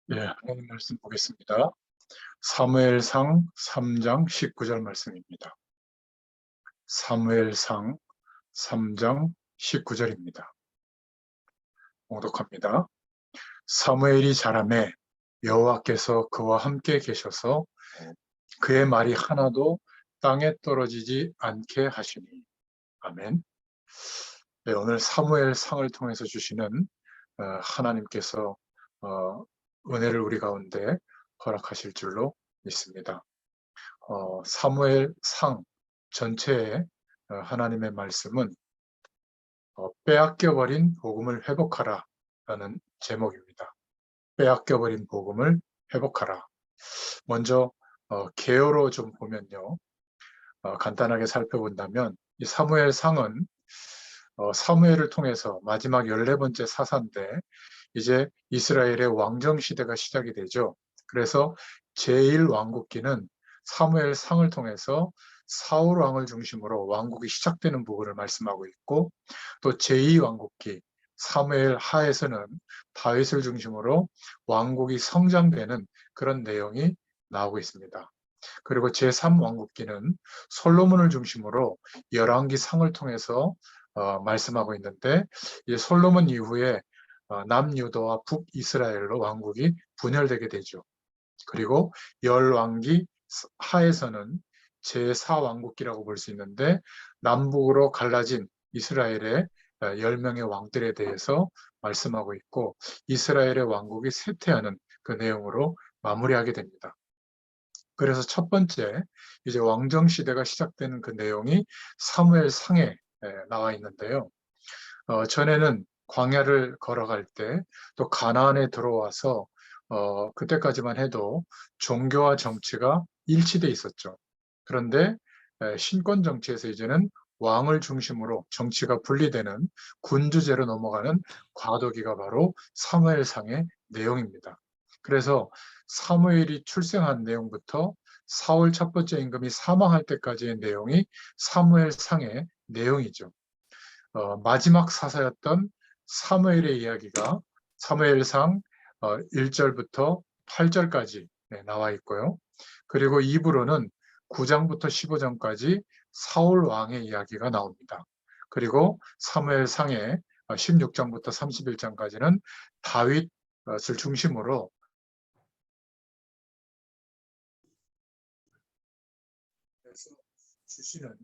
네, 하나님 말씀 보겠습니다. 사무엘상 3장 19절 말씀입니다. 사무엘상 3장 19절입니다. 봉독합니다. 사무엘이 자라매 여호와께서 그와 함께 계셔서 그의 말이 하나도 땅에 떨어지지 않게 하시니. 아멘. 네, 오늘 사무엘상을 통해서 주시는 하나님께서 어, 은혜를 우리 가운데 허락하실 줄로 믿습니다. 사무엘상 전체의 하나님의 말씀은 빼앗겨버린 복음을 회복하라 라는 제목입니다. 빼앗겨버린 복음을 회복하라. 먼저 개요로 좀 보면요. 간단하게 살펴본다면 이 사무엘상은 사무엘을 통해서 마지막 14번째 사사인데 이제 이스라엘의 왕정 시대가 시작이 되죠. 그래서 제1왕국기는 사무엘상을 통해서 사울 왕을 중심으로 왕국이 시작되는 부분을 말씀하고 있고, 또 제2왕국기 사무엘 하에서는 다윗을 중심으로 왕국이 성장되는 그런 내용이 나오고 있습니다. 그리고 제3왕국기는 솔로몬을 중심으로 열왕기 상을 통해서 말씀하고 있는데, 이 솔로몬 이후에 남유도와 북이스라엘로 왕국이 분열되게 되죠. 그리고 열왕기 하에서는 제4왕국기라고 볼 수 있는데, 남북으로 갈라진 이스라엘의 10명의 왕들에 대해서 말씀하고 있고, 이스라엘의 왕국이 쇠퇴하는 그 내용으로 마무리하게 됩니다. 그래서 첫 번째 이제 왕정 시대가 시작되는 그 내용이 사무엘상에 나와 있는데요. 전에는 광야를 걸어갈 때 또 가나안에 들어와서 그때까지만 해도 종교와 정치가 일치돼 있었죠. 그런데 신권 정치에서 이제는 왕을 중심으로 정치가 분리되는 군주제로 넘어가는 과도기가 바로 사무엘상의 내용입니다. 그래서 사무엘이 출생한 내용부터 사울 첫 번째 임금이 사망할 때까지의 내용이 사무엘상의 내용이죠. 마지막 사사였던 사무엘의 이야기가 사무엘상 1절부터 8절까지 나와 있고요. 그리고 2부로는 9장부터 15장까지 사울 왕의 이야기가 나옵니다. 그리고 사무엘상의 16장부터 31장까지는 다윗을 중심으로 주시는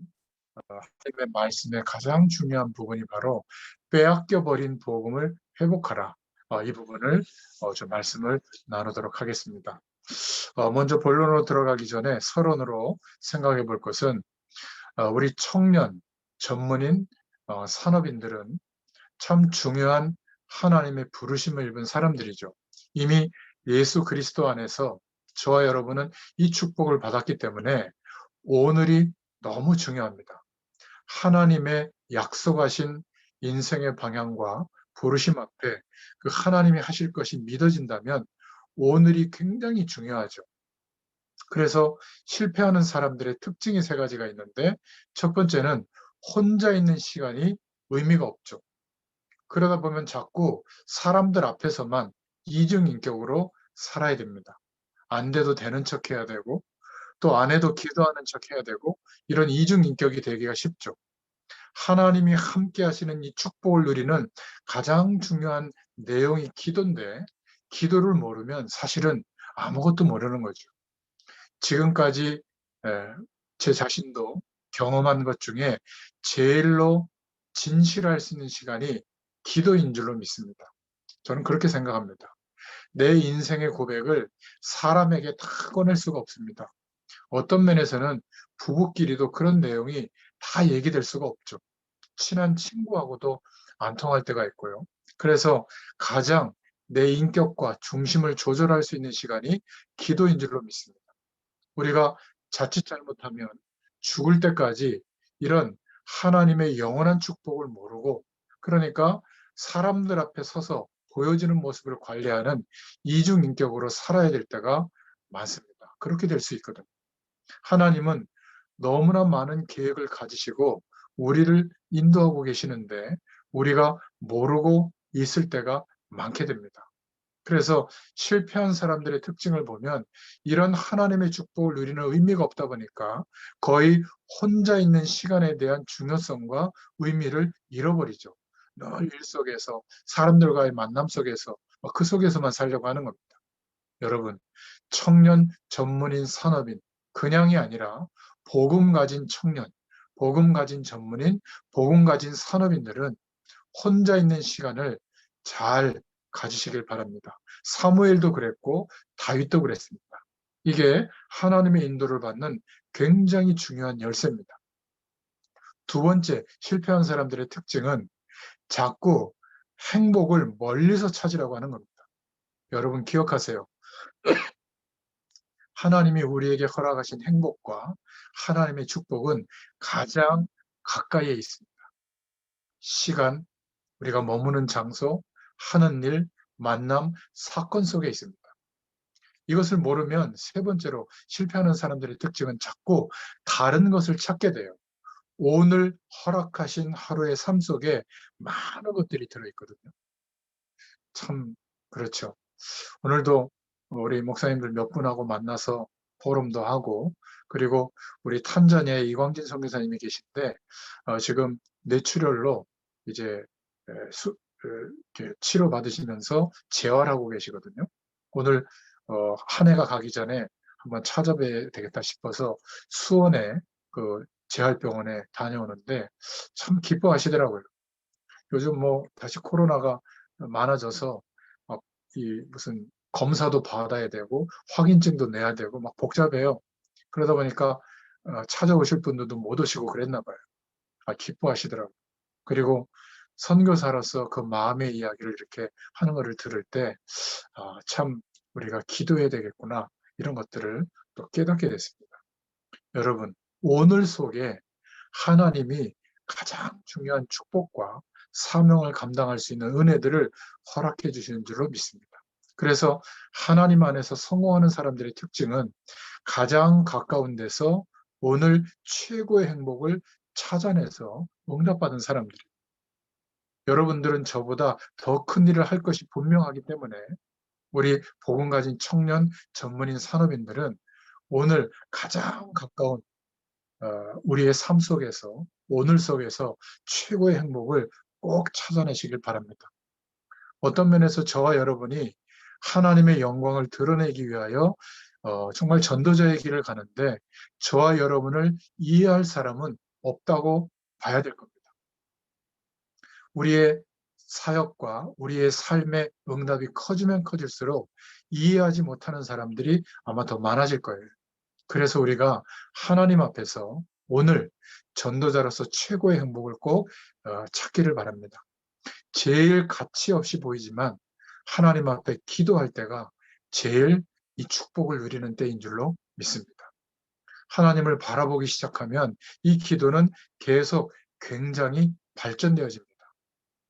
하나님의 말씀의 가장 중요한 부분이 바로 빼앗겨버린 복음을 회복하라. 이 부분을 좀 말씀을 나누도록 하겠습니다. 먼저 본론으로 들어가기 전에 서론으로 생각해 볼 것은 우리 청년, 전문인, 산업인들은 참 중요한 하나님의 부르심을 입은 사람들이죠. 이미 예수 그리스도 안에서 저와 여러분은 이 축복을 받았기 때문에 오늘이 너무 중요합니다. 하나님의 약속하신 인생의 방향과 부르심 앞에 그 하나님이 하실 것이 믿어진다면 오늘이 굉장히 중요하죠. 그래서 실패하는 사람들의 특징이 세 가지가 있는데, 첫 번째는 혼자 있는 시간이 의미가 없죠. 그러다 보면 자꾸 사람들 앞에서만 이중인격으로 살아야 됩니다. 안 돼도 되는 척 해야 되고, 또 안 해도 기도하는 척 해야 되고, 이런 이중인격이 되기가 쉽죠. 하나님이 함께 하시는 이 축복을 누리는 가장 중요한 내용이 기도인데, 기도를 모르면 사실은 아무것도 모르는 거죠. 지금까지 제 자신도 경험한 것 중에 제일로 진실할 수 있는 시간이 기도인 줄로 믿습니다. 저는 그렇게 생각합니다. 내 인생의 고백을 사람에게 다 꺼낼 수가 없습니다. 어떤 면에서는 부부끼리도 그런 내용이 다 얘기될 수가 없죠. 친한 친구하고도 안 통할 때가 있고요. 그래서 가장 내 인격과 중심을 조절할 수 있는 시간이 기도인 줄로 믿습니다. 우리가 자칫 잘못하면 죽을 때까지 이런 하나님의 영원한 축복을 모르고, 그러니까 사람들 앞에 서서 보여지는 모습을 관리하는 이중인격으로 살아야 될 때가 많습니다. 그렇게 될 수 있거든요. 하나님은 너무나 많은 계획을 가지시고 우리를 인도하고 계시는데 우리가 모르고 있을 때가 많게 됩니다. 그래서 실패한 사람들의 특징을 보면 이런 하나님의 축복을 누리는 의미가 없다 보니까 거의 혼자 있는 시간에 대한 중요성과 의미를 잃어버리죠. 늘 일 속에서 사람들과의 만남 속에서 그 속에서만 살려고 하는 겁니다. 여러분, 청년 전문인 산업인 그냥이 아니라 복음 가진 청년, 복음 가진 전문인, 복음 가진 산업인들은 혼자 있는 시간을 잘 가지시길 바랍니다. 사무엘도 그랬고 다윗도 그랬습니다. 이게 하나님의 인도를 받는 굉장히 중요한 열쇠입니다. 두 번째, 실패한 사람들의 특징은 자꾸 행복을 멀리서 찾으라고 하는 겁니다. 여러분 기억하세요. 하나님이 우리에게 허락하신 행복과 하나님의 축복은 가장 가까이에 있습니다. 시간, 우리가 머무는 장소, 하는 일, 만남, 사건 속에 있습니다. 이것을 모르면 세 번째로 실패하는 사람들의 특징은 자꾸 다른 것을 찾게 돼요. 오늘 허락하신 하루의 삶 속에 많은 것들이 들어있거든요. 참 그렇죠. 오늘도 우리 목사님들 몇 분하고 만나서 포럼도 하고, 그리고 우리 탄자니아의 이광진 선교사님이 계신데 지금 뇌출혈로 이제 이렇게 치료받으시면서 재활하고 계시거든요. 오늘 한 해가 가기 전에 한번 찾아뵈야 되겠다 싶어서 수원에 그 재활병원에 다녀오는데 참 기뻐하시더라고요. 요즘 뭐 다시 코로나가 많아져서 막 이 무슨 검사도 받아야 되고 확인증도 내야 되고 막 복잡해요. 그러다 보니까 찾아오실 분들도 못 오시고 그랬나 봐요. 기뻐하시더라고요. 그리고 선교사로서 그 마음의 이야기를 이렇게 하는 것을 들을 때, 참 우리가 기도해야 되겠구나, 이런 것들을 또 깨닫게 됐습니다. 여러분, 오늘 속에 하나님이 가장 중요한 축복과 사명을 감당할 수 있는 은혜들을 허락해 주시는 줄로 믿습니다. 그래서 하나님 안에서 성공하는 사람들의 특징은 가장 가까운 데서 오늘 최고의 행복을 찾아내서 응답받은 사람들이에요. 여러분들은 저보다 더 큰 일을 할 것이 분명하기 때문에 우리 복음 가진 청년 전문인 산업인들은 오늘 가장 가까운 우리의 삶 속에서, 오늘 속에서 최고의 행복을 꼭 찾아내시길 바랍니다. 어떤 면에서 저와 여러분이 하나님의 영광을 드러내기 위하여 정말 전도자의 길을 가는데 저와 여러분을 이해할 사람은 없다고 봐야 될 겁니다. 우리의 사역과 우리의 삶의 응답이 커지면 커질수록 이해하지 못하는 사람들이 아마 더 많아질 거예요. 그래서 우리가 하나님 앞에서 오늘 전도자로서 최고의 행복을 꼭 찾기를 바랍니다. 제일 가치 없이 보이지만 하나님 앞에 기도할 때가 제일 이 축복을 누리는 때인 줄로 믿습니다. 하나님을 바라보기 시작하면 이 기도는 계속 굉장히 발전되어집니다.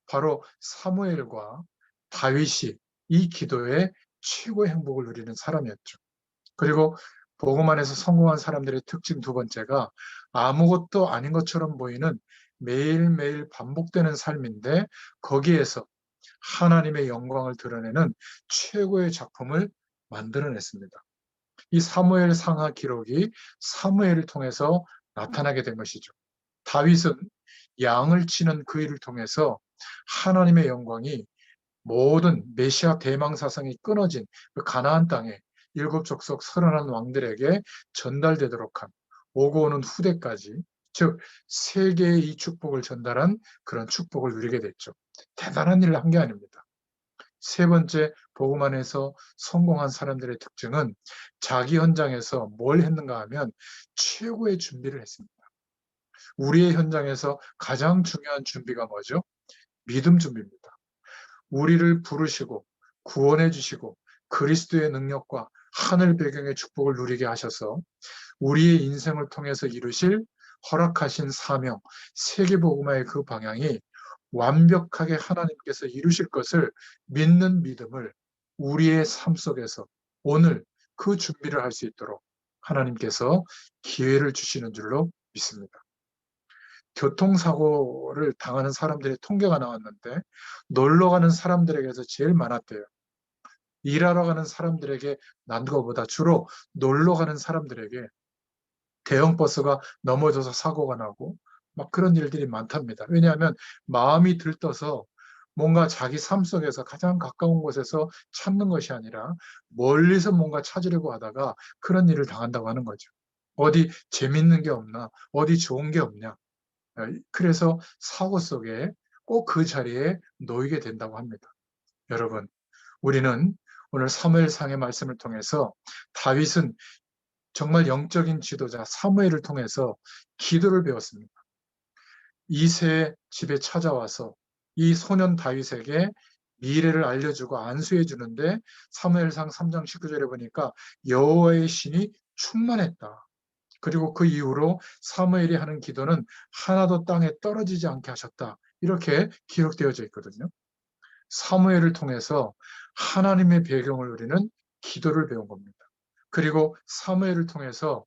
바로 사무엘과 다윗이 이 기도에 최고의 행복을 누리는 사람이었죠. 그리고 복음 안에서 성공한 사람들의 특징 두 번째가 아무것도 아닌 것처럼 보이는 매일매일 반복되는 삶인데 거기에서 하나님의 영광을 드러내는 최고의 작품을 만들어냈습니다. 이 사무엘 상하 기록이 사무엘을 통해서 나타나게 된 것이죠. 다윗은 양을 치는 그 일을 통해서 하나님의 영광이 모든 메시아 대망 사상이 끊어진 그 가나안 땅에 일곱 족속 31 왕들에게 전달되도록 한 오고 오는 후대까지, 즉 세계의 이 축복을 전달한 그런 축복을 누리게 됐죠. 대단한 일을 한 게 아닙니다. 세 번째, 복음 안에서 성공한 사람들의 특징은 자기 현장에서 뭘 했는가 하면 최고의 준비를 했습니다. 우리의 현장에서 가장 중요한 준비가 뭐죠? 믿음 준비입니다. 우리를 부르시고 구원해 주시고 그리스도의 능력과 하늘 배경의 축복을 누리게 하셔서 우리의 인생을 통해서 이루실 허락하신 사명, 세계복음화의 그 방향이 완벽하게 하나님께서 이루실 것을 믿는 믿음을 우리의 삶 속에서 오늘 그 준비를 할 수 있도록 하나님께서 기회를 주시는 줄로 믿습니다. 교통사고를 당하는 사람들의 통계가 나왔는데 놀러 가는 사람들에게서 제일 많았대요. 일하러 가는 사람들에게 난 것보다 주로 놀러 가는 사람들에게 대형 버스가 넘어져서 사고가 나고 막 그런 일들이 많답니다. 왜냐하면 마음이 들떠서 뭔가 자기 삶 속에서 가장 가까운 곳에서 찾는 것이 아니라 멀리서 뭔가 찾으려고 하다가 그런 일을 당한다고 하는 거죠. 어디 재밌는 게 없나? 어디 좋은 게 없냐? 그래서 사고 속에 꼭 그 자리에 놓이게 된다고 합니다. 여러분, 우리는 오늘 사무엘상의 말씀을 통해서 다윗은 정말 영적인 지도자 사무엘을 통해서 기도를 배웠습니다. 이새의 집에 찾아와서 이 소년 다윗에게 미래를 알려주고 안수해 주는데 사무엘상 3장 19절에 보니까 여호와의 신이 충만했다. 그리고 그 이후로 사무엘이 하는 기도는 하나도 땅에 떨어지지 않게 하셨다. 이렇게 기록되어져 있거든요. 사무엘을 통해서 하나님의 배경을 우리는 기도를 배운 겁니다. 그리고 사무엘을 통해서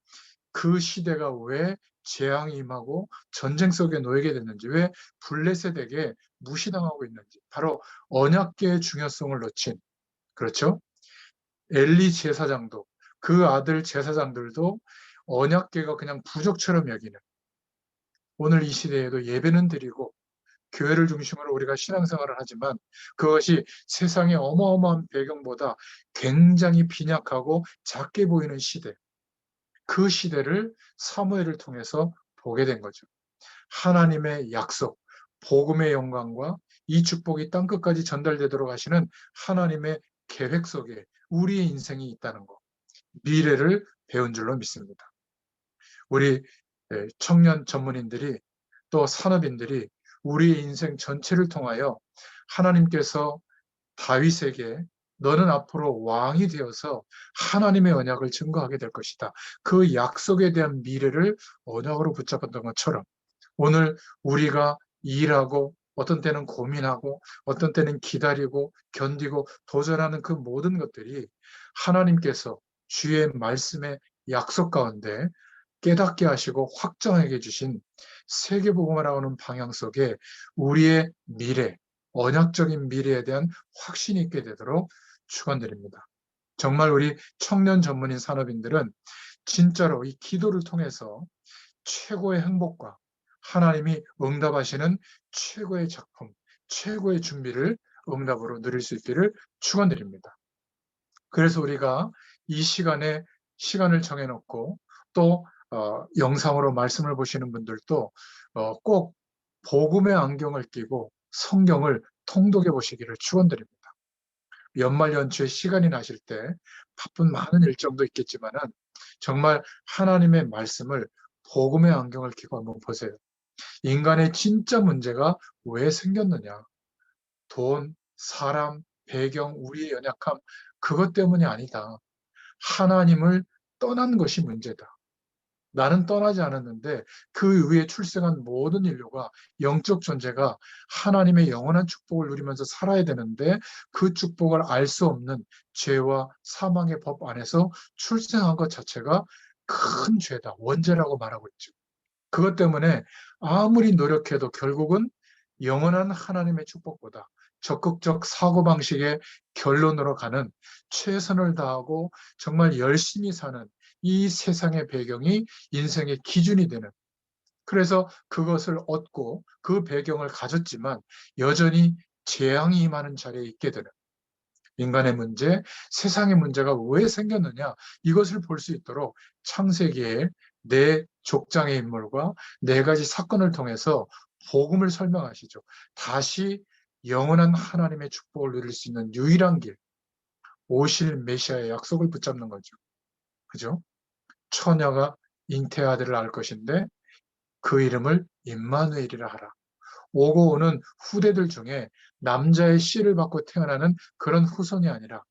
그 시대가 왜 재앙이 임하고 전쟁 속에 놓이게 됐는지, 왜 블레셋에게 무시당하고 있는지, 바로 언약궤의 중요성을 놓친, 그렇죠? 엘리 제사장도, 그 아들 제사장들도 언약궤가 그냥 부족처럼 여기는, 오늘 이 시대에도 예배는 드리고 교회를 중심으로 우리가 신앙생활을 하지만 그것이 세상의 어마어마한 배경보다 굉장히 빈약하고 작게 보이는 시대, 그 시대를 사무엘을 통해서 보게 된 거죠. 하나님의 약속, 복음의 영광과 이 축복이 땅끝까지 전달되도록 하시는 하나님의 계획 속에 우리의 인생이 있다는 것, 미래를 배운 줄로 믿습니다. 우리 청년 전문인들이 또 산업인들이 우리의 인생 전체를 통하여 하나님께서 다윗에게 너는 앞으로 왕이 되어서 하나님의 언약을 증거하게 될 것이다. 그 약속에 대한 미래를 언약으로 붙잡았던 것처럼 오늘 우리가 일하고 어떤 때는 고민하고 어떤 때는 기다리고 견디고 도전하는 그 모든 것들이 하나님께서 주의 말씀의 약속 가운데 깨닫게 하시고 확정하게 해주신 세계복음화라고 하는 방향 속에 우리의 미래, 언약적인 미래에 대한 확신이 있게 되도록 축원드립니다. 정말 우리 청년 전문인 산업인들은 진짜로 이 기도를 통해서 최고의 행복과 하나님이 응답하시는 최고의 작품, 최고의 준비를 응답으로 누릴 수 있기를 축원드립니다. 그래서 우리가 이 시간에 시간을 정해놓고 또 영상으로 말씀을 보시는 분들도 꼭 복음의 안경을 끼고 성경을 통독해 보시기를 축원드립니다. 연말 연초에 시간이 나실 때 바쁜 많은 일정도 있겠지만은 정말 하나님의 말씀을 복음의 안경을 끼고 한번 보세요. 인간의 진짜 문제가 왜 생겼느냐? 돈, 사람, 배경, 우리의 연약함, 그것 때문이 아니다. 하나님을 떠난 것이 문제다. 나는 떠나지 않았는데 그 위에 출생한 모든 인류가 영적 존재가 하나님의 영원한 축복을 누리면서 살아야 되는데 그 축복을 알 수 없는 죄와 사망의 법 안에서 출생한 것 자체가 큰 죄다. 원죄라고 말하고 있죠. 그것 때문에 아무리 노력해도 결국은 영원한 하나님의 축복보다 적극적 사고방식의 결론으로 가는 최선을 다하고 정말 열심히 사는 이 세상의 배경이 인생의 기준이 되는, 그래서 그것을 얻고 그 배경을 가졌지만 여전히 재앙이 임하는 자리에 있게 되는 인간의 문제, 세상의 문제가 왜 생겼느냐 이것을 볼 수 있도록 창세기에 네 족장의 인물과 네 가지 사건을 통해서 복음을 설명하시죠. 다시 영원한 하나님의 축복을 누릴 수 있는 유일한 길, 오실 메시아의 약속을 붙잡는 거죠. 그죠? 처녀가 잉태아들을 낳을 것인데 그 이름을 임마누엘이라 하라. 오고 오는 후대들 중에 남자의 씨를 받고 태어나는 그런 후손이 아니라,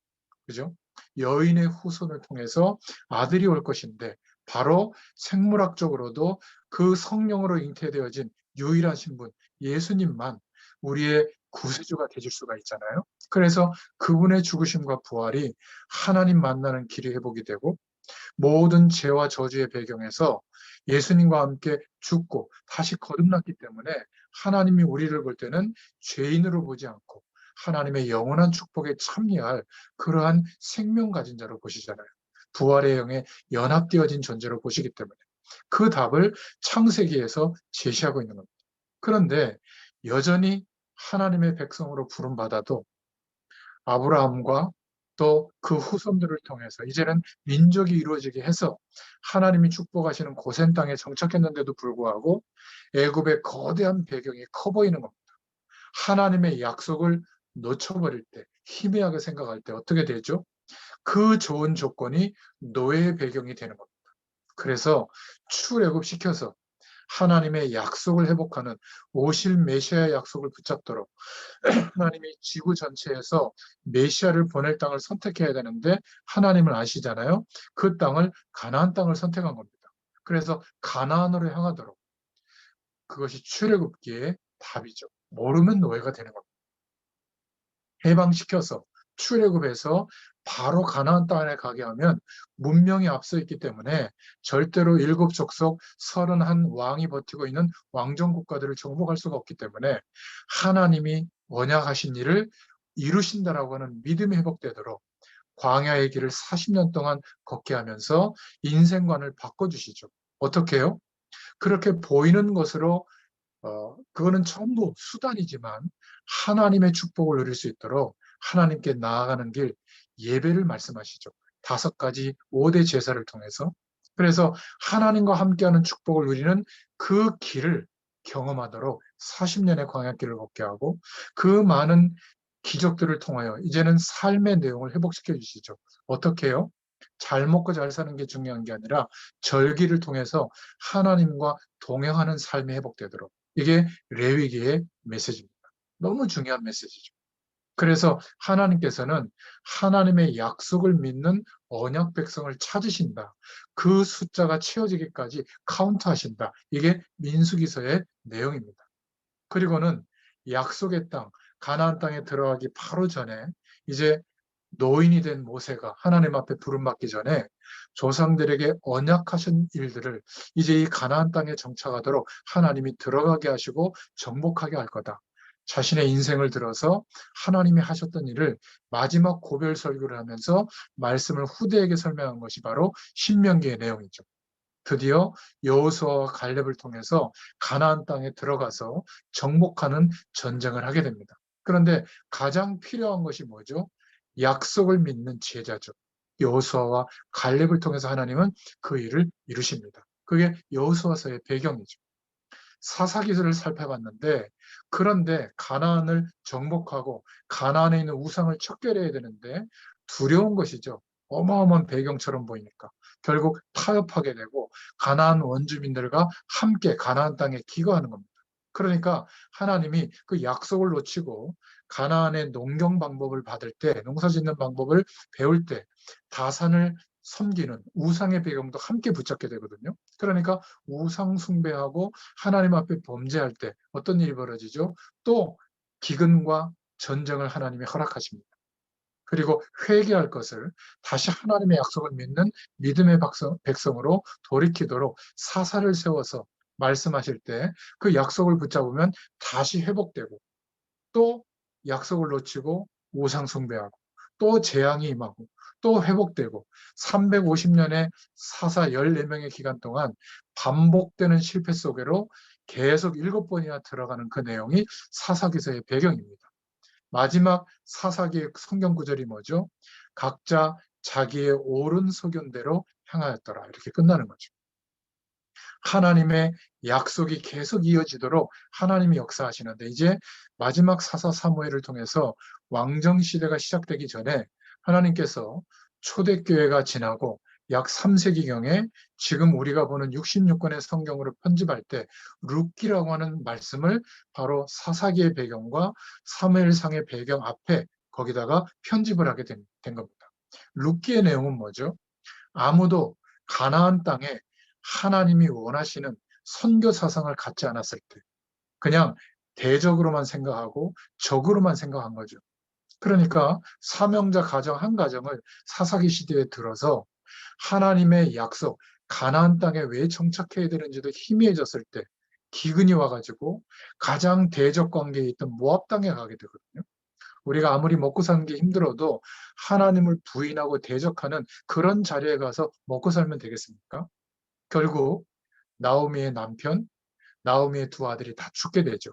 그죠? 여인의 후손을 통해서 아들이 올 것인데 바로 생물학적으로도 그 성령으로 잉태되어진 유일한 신분 예수님만 우리의 구세주가 되실 수가 있잖아요. 그래서 그분의 죽으심과 부활이 하나님 만나는 길이 회복이 되고 모든 죄와 저주의 배경에서 예수님과 함께 죽고 다시 거듭났기 때문에 하나님이 우리를 볼 때는 죄인으로 보지 않고 하나님의 영원한 축복에 참여할 그러한 생명 가진 자로 보시잖아요. 부활의 영에 연합되어진 존재로 보시기 때문에 그 답을 창세기에서 제시하고 있는 겁니다. 그런데 여전히 하나님의 백성으로 부름받아도 아브라함과 또 그 후손들을 통해서 이제는 민족이 이루어지게 해서 하나님이 축복하시는 고센 땅에 정착했는데도 불구하고 애굽의 거대한 배경이 커 보이는 겁니다. 하나님의 약속을 놓쳐버릴 때, 희미하게 생각할 때 어떻게 되죠? 그 좋은 조건이 노예의 배경이 되는 겁니다. 그래서 출애굽시켜서 하나님의 약속을 회복하는 오실 메시아의 약속을 붙잡도록 하나님이 지구 전체에서 메시아를 보낼 땅을 선택해야 되는데 하나님은 아시잖아요. 그 땅을 가나안 땅을 선택한 겁니다. 그래서 가나안으로 향하도록 그것이 출애굽기의 답이죠. 모르면 노예가 되는 겁니다. 해방시켜서 출애굽해서 바로 가나안 땅에 가게 하면 문명이 앞서 있기 때문에 절대로 일곱 족속 31 왕이 버티고 있는 왕정 국가들을 정복할 수가 없기 때문에 하나님이 언약하신 일을 이루신다라고 하는 믿음이 회복되도록 광야의 길을 40년 동안 걷게 하면서 인생관을 바꿔주시죠. 어떻게 해요? 그렇게 보이는 것으로 그거는 전부 수단이지만 하나님의 축복을 누릴 수 있도록 하나님께 나아가는 길 예배를 말씀하시죠. 5가지 5대 제사를 통해서. 그래서 하나님과 함께하는 축복을 누리는 그 길을 경험하도록 40년의 광야길을 걷게 하고 그 많은 기적들을 통하여 이제는 삶의 내용을 회복시켜 주시죠. 어떻게 해요? 잘 먹고 잘 사는 게 중요한 게 아니라 절기를 통해서 하나님과 동행하는 삶이 회복되도록 이게 레위기의 메시지입니다. 너무 중요한 메시지죠. 그래서 하나님께서는 하나님의 약속을 믿는 언약 백성을 찾으신다. 그 숫자가 채워지기까지 카운트하신다. 이게 민수기서의 내용입니다. 그리고는 약속의 땅, 가나안 땅에 들어가기 바로 전에 이제 노인이 된 모세가 하나님 앞에 부름받기 전에 조상들에게 언약하신 일들을 이제 이 가나안 땅에 정착하도록 하나님이 들어가게 하시고 정복하게 할 거다. 자신의 인생을 들어서 하나님이 하셨던 일을 마지막 고별 설교를 하면서 말씀을 후대에게 설명한 것이 바로 신명기의 내용이죠. 드디어 여호수아와 갈렙을 통해서 가나안 땅에 들어가서 정복하는 전쟁을 하게 됩니다. 그런데 가장 필요한 것이 뭐죠? 약속을 믿는 제자죠. 여호수아와 갈렙을 통해서 하나님은 그 일을 이루십니다. 그게 여호수아서의 배경이죠. 사사기서를 살펴봤는데 그런데 가나안을 정복하고 가나안에 있는 우상을 척결해야 되는데 두려운 것이죠. 어마어마한 배경처럼 보이니까 결국 타협하게 되고 가나안 원주민들과 함께 가나안 땅에 기거하는 겁니다. 그러니까 하나님이 그 약속을 놓치고 가나안의 농경 방법을 받을 때 농사 짓는 방법을 배울 때 다산을 섬기는 우상의 배경도 함께 붙잡게 되거든요. 그러니까 우상 숭배하고 하나님 앞에 범죄할 때 어떤 일이 벌어지죠? 또 기근과 전쟁을 하나님이 허락하십니다. 그리고 회개할 것을 다시 하나님의 약속을 믿는 믿음의 백성으로 돌이키도록 사사를 세워서 말씀하실 때 그 약속을 붙잡으면 다시 회복되고 또 약속을 놓치고 우상 숭배하고 또 재앙이 임하고 또 회복되고 350년의 사사 14명의 기간 동안 반복되는 실패 속으로 계속 7번이나 들어가는 그 내용이 사사기서의 배경입니다. 마지막 사사기의 성경 구절이 뭐죠? 각자 자기의 옳은 소견대로 향하였더라. 이렇게 끝나는 거죠. 하나님의 약속이 계속 이어지도록 하나님이 역사하시는데 이제 마지막 사사 사무엘을 통해서 왕정 시대가 시작되기 전에 하나님께서 초대교회가 지나고 약 3세기경에 지금 우리가 보는 66권의 성경으로 편집할 때 룻기라고 하는 말씀을 바로 사사기의 배경과 사무엘상의 배경 앞에 거기다가 편집을 하게 된 겁니다. 룻기의 내용은 뭐죠? 아무도 가나안 땅에 하나님이 원하시는 선교 사상을 갖지 않았을 때 그냥 대적으로만 생각하고 적으로만 생각한 거죠. 그러니까 사명자 가정 한 가정을 사사기 시대에 들어서 하나님의 약속 가나안 땅에 왜 정착해야 되는지도 희미해졌을 때 기근이 와가지고 가장 대적 관계에 있던 모압 땅에 가게 되거든요. 우리가 아무리 먹고 사는 게 힘들어도 하나님을 부인하고 대적하는 그런 자리에 가서 먹고 살면 되겠습니까? 결국 나오미의 남편, 나오미의 두 아들이 다 죽게 되죠.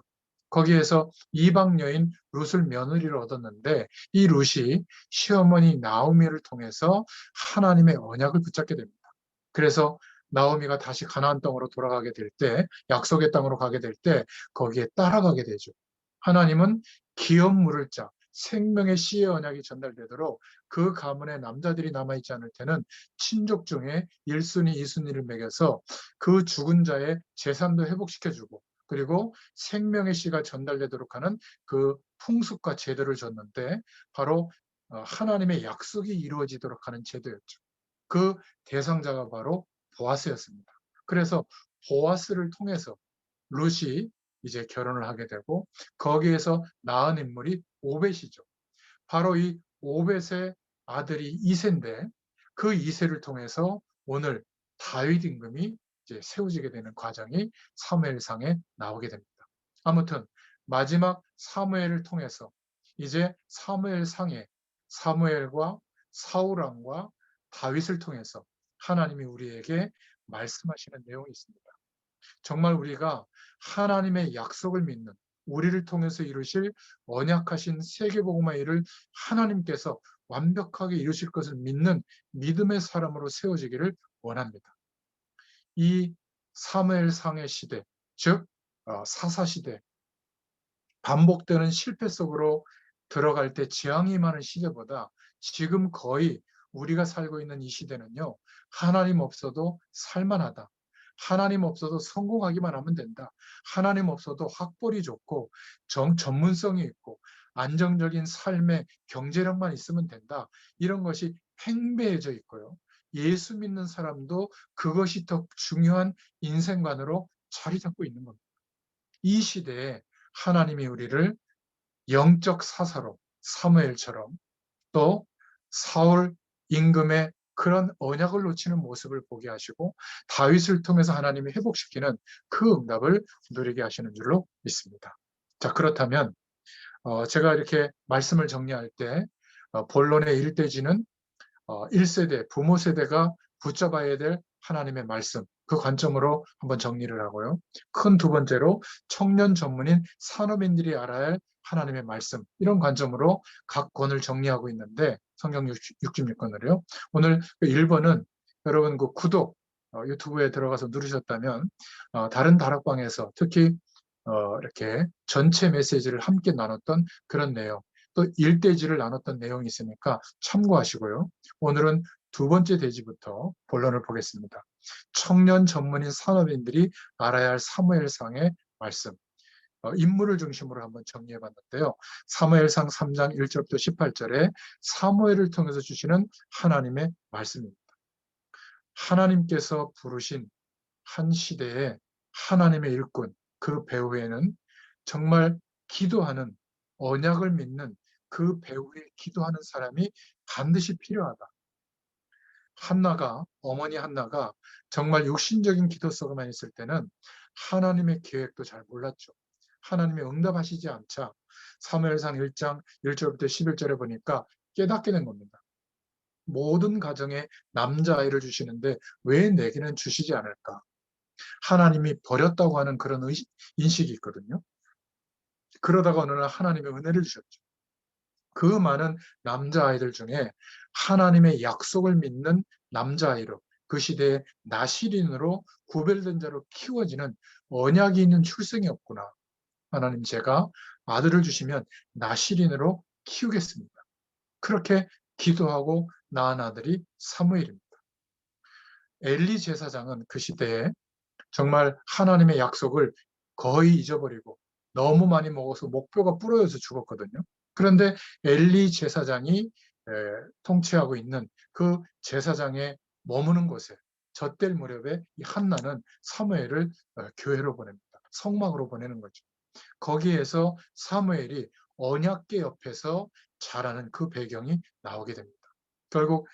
거기에서 이방 여인 룻을 며느리를 얻었는데 이 룻이 시어머니 나오미를 통해서 하나님의 언약을 붙잡게 됩니다. 그래서 나오미가 다시 가나안 땅으로 돌아가게 될 때, 약속의 땅으로 가게 될 때 거기에 따라가게 되죠. 하나님은 기업 물을 자, 생명의 씨의 언약이 전달되도록 그 가문에 남자들이 남아있지 않을 때는 친족 중에 1순위, 2순위를 매겨서 그 죽은 자의 재산도 회복시켜주고 그리고 생명의 씨가 전달되도록 하는 그 풍습과 제도를 줬는데 바로 하나님의 약속이 이루어지도록 하는 제도였죠. 그 대상자가 바로 보아스였습니다. 그래서 보아스를 통해서 룻이 이제 결혼을 하게 되고 거기에서 낳은 인물이 오벳이죠. 바로 이 오벳의 아들이 이세인데 그 이세를 통해서 오늘 다윗 임금이 이제 세워지게 되는 과정이 사무엘상에 나오게 됩니다. 아무튼 마지막 사무엘을 통해서 이제 사무엘상에 사무엘과 사울왕과 다윗을 통해서 하나님이 우리에게 말씀하시는 내용이 있습니다. 정말 우리가 하나님의 약속을 믿는 우리를 통해서 이루실 언약하신 세계복음의 일을 하나님께서 완벽하게 이루실 것을 믿는 믿음의 사람으로 세워지기를 원합니다. 이 사무엘상의 시대, 즉 사사시대, 반복되는 실패 속으로 들어갈 때 재앙이 많은 시대보다 지금 거의 우리가 살고 있는 이 시대는요, 하나님 없어도 살만하다. 하나님 없어도 성공하기만 하면 된다. 하나님 없어도 학벌이 좋고 전문성이 있고 안정적인 삶의 경제력만 있으면 된다. 이런 것이 팽배해져 있고요. 예수 믿는 사람도 그것이 더 중요한 인생관으로 자리 잡고 있는 겁니다. 이 시대에 하나님이 우리를 영적 사사로 사무엘처럼 또 사울 임금의 그런 언약을 놓치는 모습을 보게 하시고 다윗을 통해서 하나님이 회복시키는 그 응답을 누리게 하시는 줄로 믿습니다. 자, 그렇다면 제가 이렇게 말씀을 정리할 때 본론의 일대지는 1세대, 부모 세대가 붙잡아야 될 하나님의 말씀, 그 관점으로 한번 정리를 하고요. 큰 두 번째로 청년 전문인 산업인들이 알아야 할 하나님의 말씀, 이런 관점으로 각 권을 정리하고 있는데 성경 66권을요. 오늘 1번은 여러분 그 구독, 유튜브에 들어가서 누르셨다면 다른 다락방에서 특히 이렇게 전체 메시지를 함께 나눴던 그런 내용, 또 일대지를 나눴던 내용이 있으니까 참고하시고요. 오늘은 두 번째 대지부터 본론을 보겠습니다. 청년 전문인 산업인들이 알아야 할 사무엘상의 말씀. 인물을 중심으로 한번 정리해 봤는데요. 사무엘상 3장 1절부터 18절에 사무엘을 통해서 주시는 하나님의 말씀입니다. 하나님께서 부르신 한 시대에 하나님의 일꾼, 그 배후에는 정말 기도하는, 언약을 믿는 그 배후에 기도하는 사람이 반드시 필요하다. 어머니 한나가 정말 육신적인 기도 속에만 있을 때는 하나님의 계획도 잘 몰랐죠. 하나님이 응답하시지 않자 사무엘상 1장 1절부터 11절에 보니까 깨닫게 된 겁니다. 모든 가정에 남자아이를 주시는데 왜 내게는 주시지 않을까? 하나님이 버렸다고 하는 그런 인식이 있거든요. 그러다가 어느 날 하나님의 은혜를 주셨죠. 그 많은 남자아이들 중에 하나님의 약속을 믿는 남자아이로 그 시대에 나실인으로 구별된 자로 키워지는 언약이 있는 출생이 없구나. 하나님 제가 아들을 주시면 나실인으로 키우겠습니다. 그렇게 기도하고 낳은 아들이 사무엘입니다. 엘리 제사장은 그 시대에 정말 하나님의 약속을 거의 잊어버리고 너무 많이 먹어서 목뼈가 부러져서 죽었거든요. 그런데 엘리 제사장이 통치하고 있는 그 제사장의 머무는 곳에 젖될 무렵에 이 한나는 사무엘을 교회로 보냅니다. 성막으로 보내는 거죠. 거기에서 사무엘이 언약궤 옆에서 자라는 그 배경이 나오게 됩니다. 결국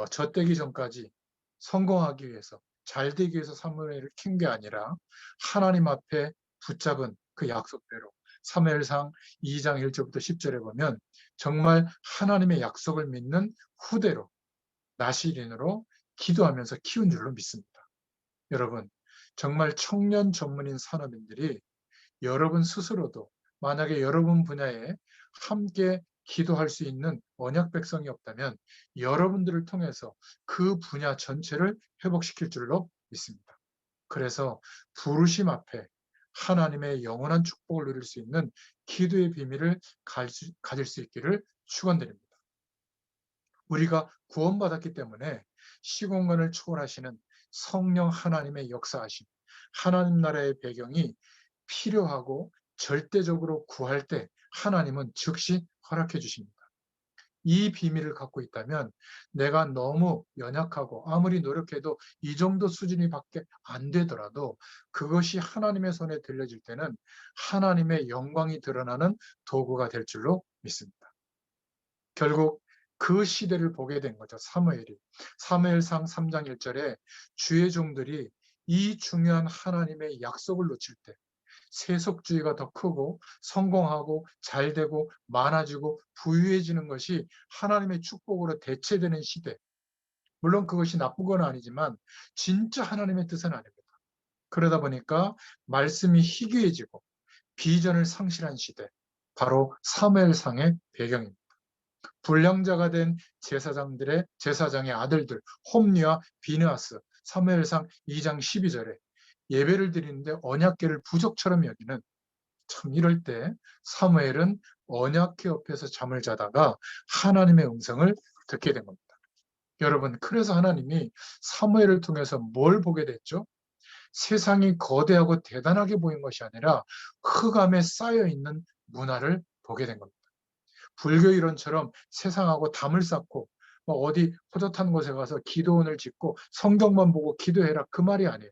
젖되기 전까지 성공하기 위해서 잘 되기 위해서 사무엘을 킨 게 아니라 하나님 앞에 붙잡은 그 약속대로 사무엘상 2장 1절부터 10절에 보면 정말 하나님의 약속을 믿는 후대로, 나시린으로 기도하면서 키운 줄로 믿습니다. 여러분, 정말 청년 전문인 산업인들이 여러분 스스로도 만약에 여러분 분야에 함께 기도할 수 있는 언약 백성이 없다면 여러분들을 통해서 그 분야 전체를 회복시킬 줄로 믿습니다. 그래서 부르심 앞에 하나님의 영원한 축복을 누릴 수 있는 기도의 비밀을 가질 수 있기를 축원드립니다. 우리가 구원받았기 때문에 시공간을 초월하시는 성령 하나님의 역사하심, 하나님 나라의 배경이 필요하고 절대적으로 구할 때 하나님은 즉시 허락해 주십니다. 이 비밀을 갖고 있다면 내가 너무 연약하고 아무리 노력해도 이 정도 수준이 밖에 안 되더라도 그것이 하나님의 손에 들려질 때는 하나님의 영광이 드러나는 도구가 될 줄로 믿습니다. 결국 그 시대를 보게 된 거죠. 사무엘이. 사무엘상 3장 1절에 주의 종들이 이 중요한 하나님의 약속을 놓칠 때 세속주의가 더 크고 성공하고 잘되고 많아지고 부유해지는 것이 하나님의 축복으로 대체되는 시대. 물론 그것이 나쁜 건 아니지만 진짜 하나님의 뜻은 아닙니다. 그러다 보니까 말씀이 희귀해지고 비전을 상실한 시대. 바로 사무엘상의 배경입니다. 불량자가 된 제사장의 아들들 홈리와 비느하스, 사무엘상 2장 12절에 예배를 드리는데 언약궤를 부족처럼 여기는, 참 이럴 때 사무엘은 언약궤 옆에서 잠을 자다가 하나님의 음성을 듣게 된 겁니다. 여러분, 그래서 하나님이 사무엘을 통해서 뭘 보게 됐죠? 세상이 거대하고 대단하게 보인 것이 아니라 흑암에 쌓여 있는 문화를 보게 된 겁니다. 불교 이론처럼 세상하고 담을 쌓고 어디 호젓한 곳에 가서 기도원을 짓고 성경만 보고 기도해라, 그 말이 아니에요.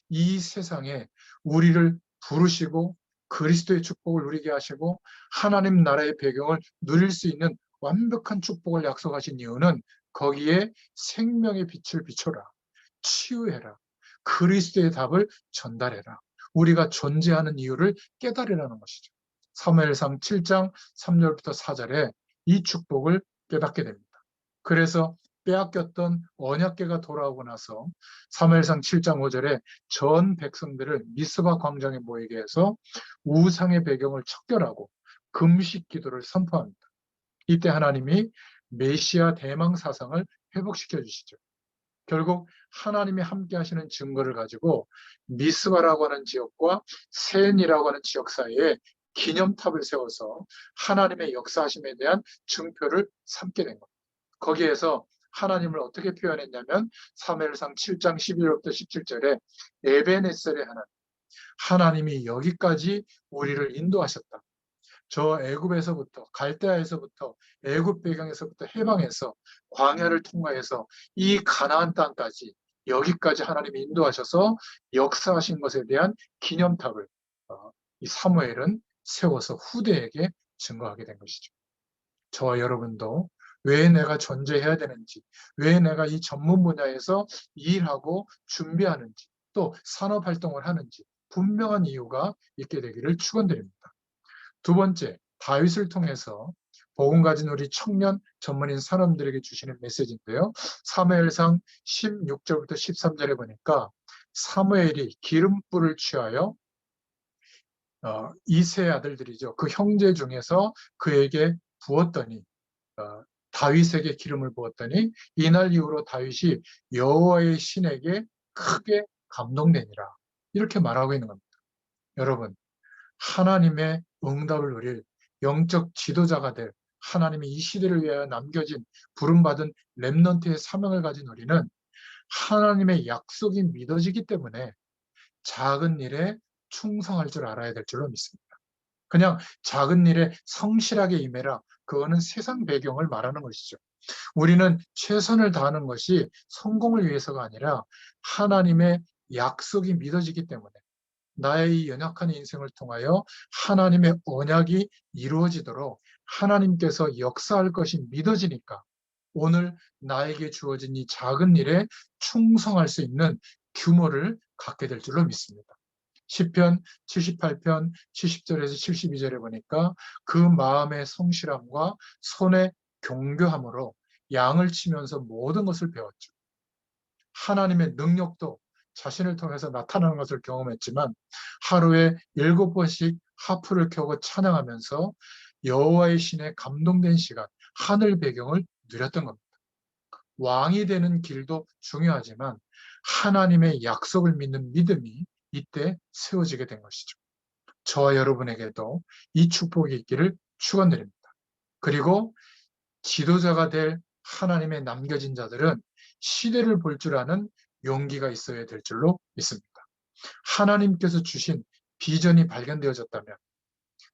이 세상에 우리를 부르시고 그리스도의 축복을 누리게 하시고 하나님 나라의 배경을 누릴 수 있는 완벽한 축복을 약속하신 이유는 거기에 생명의 빛을 비춰라, 치유해라, 그리스도의 답을 전달해라, 우리가 존재하는 이유를 깨달으라는 것이죠. 사무엘상 7장 3절부터 4절에 이 축복을 깨닫게 됩니다. 그래서 빼앗겼던 언약궤가 돌아오고 나서 사무엘상 7장 5절에 전 백성들을 미스바 광장에 모이게 해서 우상의 배경을 척결하고 금식 기도를 선포합니다. 이때 하나님이 메시아 대망 사상을 회복시켜 주시죠. 결국 하나님이 함께 하시는 증거를 가지고 미스바라고 하는 지역과 센이라고 하는 지역 사이에 기념탑을 세워서 하나님의 역사하심에 대한 증표를 삼게 된 겁니다. 거기에서 하나님을 어떻게 표현했냐면 사무엘상 7장 11절부터 17절에 에베네셀의 하나님이 여기까지 우리를 인도하셨다. 저 애굽에서부터 갈대아에서부터 애굽 배경에서부터 해방해서 광야를 통과해서 이 가나안 땅까지 여기까지 하나님이 인도하셔서 역사하신 것에 대한 기념탑을 이 사무엘은 세워서 후대에게 증거하게 된 것이죠. 저와 여러분도 왜 내가 존재해야 되는지, 왜 내가 이 전문 분야에서 일하고 준비하는지, 또 산업활동을 하는지 분명한 이유가 있게 되기를 축원드립니다. 두 번째, 다윗을 통해서 복음 가진 우리 청년 전문인 사람들에게 주시는 메시지인데요. 사무엘상 16절부터 13절에 보니까 사무엘이 기름불을 취하여 이 세 아들들이죠. 그 형제 중에서 그에게 부었더니 다윗에게 기름을 부었더니 이날 이후로 다윗이 여호와의 신에게 크게 감동되니라. 이렇게 말하고 있는 겁니다. 여러분, 하나님의 응답을 누릴 영적 지도자가 될 하나님이 이 시대를 위하여 남겨진 부름받은 렘넌트의 사명을 가진 우리는 하나님의 약속이 믿어지기 때문에 작은 일에 충성할 줄 알아야 될 줄로 믿습니다. 그냥 작은 일에 성실하게 임해라. 그거는 세상 배경을 말하는 것이죠. 우리는 최선을 다하는 것이 성공을 위해서가 아니라 하나님의 약속이 믿어지기 때문에 나의 이 연약한 인생을 통하여 하나님의 언약이 이루어지도록 하나님께서 역사할 것이 믿어지니까 오늘 나에게 주어진 이 작은 일에 충성할 수 있는 규모를 갖게 될 줄로 믿습니다. 시편 78편 70절에서 72절에 보니까 그 마음의 성실함과 손의 경교함으로 양을 치면서 모든 것을 배웠죠. 하나님의 능력도 자신을 통해서 나타나는 것을 경험했지만 하루에 7번씩 하프를 켜고 찬양하면서 여호와의 신에 감동된 시간, 하늘 배경을 누렸던 겁니다. 왕이 되는 길도 중요하지만 하나님의 약속을 믿는 믿음이 이때 세워지게 된 것이죠. 저와 여러분에게도 이 축복이 있기를 축원드립니다. 그리고 지도자가 될 하나님의 남겨진 자들은 시대를 볼 줄 아는 용기가 있어야 될 줄로 믿습니다. 하나님께서 주신 비전이 발견되어졌다면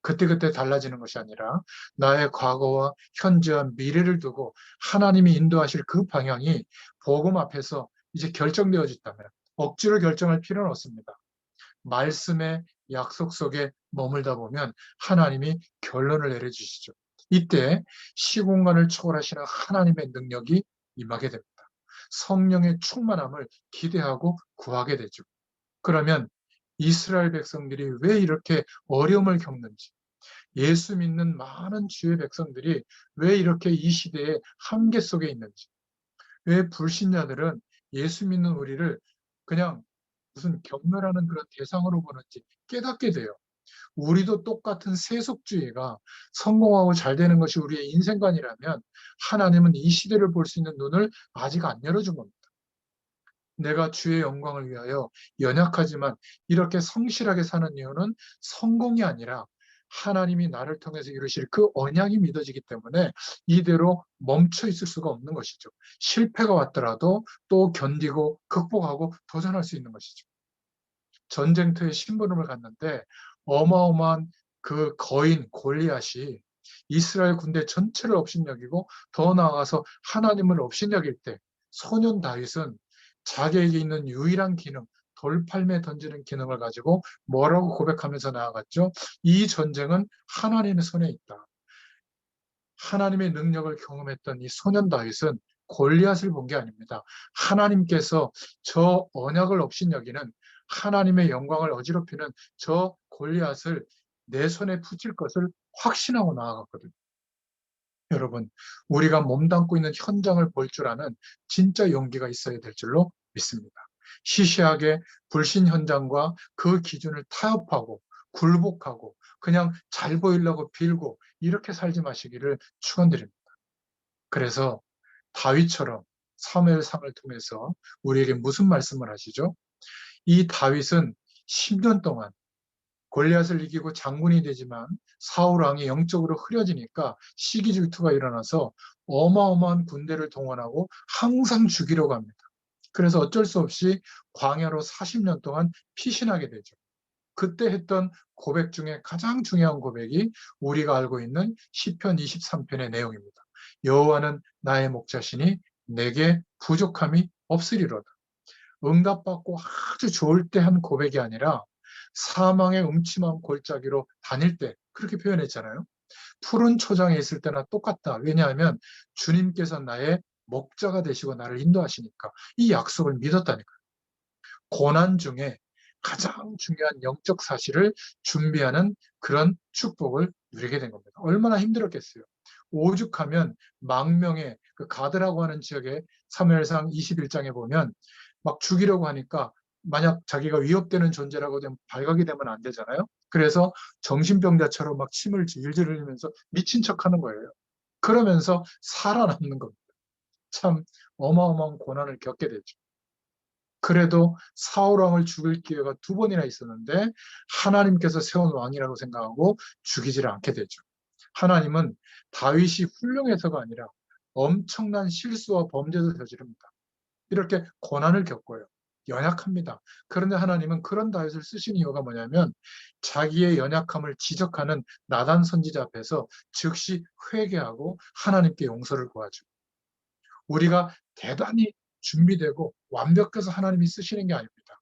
그때그때 달라지는 것이 아니라 나의 과거와 현재와 미래를 두고 하나님이 인도하실 그 방향이 복음 앞에서 이제 결정되어졌다면 억지로 결정할 필요는 없습니다. 말씀의 약속 속에 머물다 보면 하나님이 결론을 내려주시죠. 이때 시공간을 초월하시는 하나님의 능력이 임하게 됩니다. 성령의 충만함을 기대하고 구하게 되죠. 그러면 이스라엘 백성들이 왜 이렇게 어려움을 겪는지, 예수 믿는 많은 주의 백성들이 왜 이렇게 이 시대의 한계 속에 있는지, 왜 불신자들은 예수 믿는 우리를 그냥 무슨 경멸하는 그런 대상으로 보는지 깨닫게 돼요. 우리도 똑같은 세속주의가 성공하고 잘 되는 것이 우리의 인생관이라면 하나님은 이 시대를 볼 수 있는 눈을 아직 안 열어준 겁니다. 내가 주의 영광을 위하여 연약하지만 이렇게 성실하게 사는 이유는 성공이 아니라 하나님이 나를 통해서 이루실 그 언약이 믿어지기 때문에 이대로 멈춰 있을 수가 없는 것이죠. 실패가 왔더라도 또 견디고 극복하고 도전할 수 있는 것이죠. 전쟁터에 심부름을 갔는데 어마어마한 그 거인 골리앗이 이스라엘 군대 전체를 업신여기고 더 나아가서 하나님을 업신여길 때 소년 다윗은 자기에게 있는 유일한 기능, 돌팔매 던지는 기능을 가지고 뭐라고 고백하면서 나아갔죠? 이 전쟁은 하나님의 손에 있다. 하나님의 능력을 경험했던 이 소년 다윗은 골리앗을 본 게 아닙니다. 하나님께서 저 언약을 업신여기는 하나님의 영광을 어지럽히는 저 골리앗을 내 손에 붙일 것을 확신하고 나아갔거든요. 여러분, 우리가 몸담고 있는 현장을 볼 줄 아는 진짜 용기가 있어야 될 줄로 믿습니다. 시시하게 불신 현장과 그 기준을 타협하고 굴복하고 그냥 잘 보이려고 빌고 이렇게 살지 마시기를 축원드립니다. 그래서 다윗처럼 사무엘상을 통해서 우리에게 무슨 말씀을 하시죠? 이 다윗은 10년 동안 골리앗을 이기고 장군이 되지만 사울 왕이 영적으로 흐려지니까 시기 질투가 일어나서 어마어마한 군대를 동원하고 항상 죽이려고 합니다. 그래서 어쩔 수 없이 광야로 40년 동안 피신하게 되죠. 그때 했던 고백 중에 가장 중요한 고백이 우리가 알고 있는 시편 23편의 내용입니다. 여호와는 나의 목자시니 내게 부족함이 없으리로다. 응답받고 아주 좋을 때 한 고백이 아니라 사망의 음침한 골짜기로 다닐 때 그렇게 표현했잖아요. 푸른 초장에 있을 때나 똑같다. 왜냐하면 주님께서 나의 목자가 되시고 나를 인도하시니까 이 약속을 믿었다니까요. 고난 중에 가장 중요한 영적 사실을 준비하는 그런 축복을 누리게 된 겁니다. 얼마나 힘들었겠어요. 오죽하면 망명의 그 가드라고 하는 지역에 사무엘상 21장에 보면 막 죽이려고 하니까 만약 자기가 위협되는 존재라고 되면 발각이 되면 안 되잖아요. 그래서 정신병자처럼 막 침을 질질 흘리면서 미친 척하는 거예요. 그러면서 살아남는 겁니다. 참 어마어마한 고난을 겪게 되죠. 그래도 사울 왕을 죽일 기회가 2번이나 있었는데 하나님께서 세운 왕이라고 생각하고 죽이지를 않게 되죠. 하나님은 다윗이 훌륭해서가 아니라 엄청난 실수와 범죄도 저지릅니다. 이렇게 고난을 겪어요. 연약합니다. 그런데 하나님은 그런 다윗을 쓰신 이유가 뭐냐면 자기의 연약함을 지적하는 나단 선지자 앞에서 즉시 회개하고 하나님께 용서를 구하죠. 우리가 대단히 준비되고 완벽해서 하나님이 쓰시는 게 아닙니다.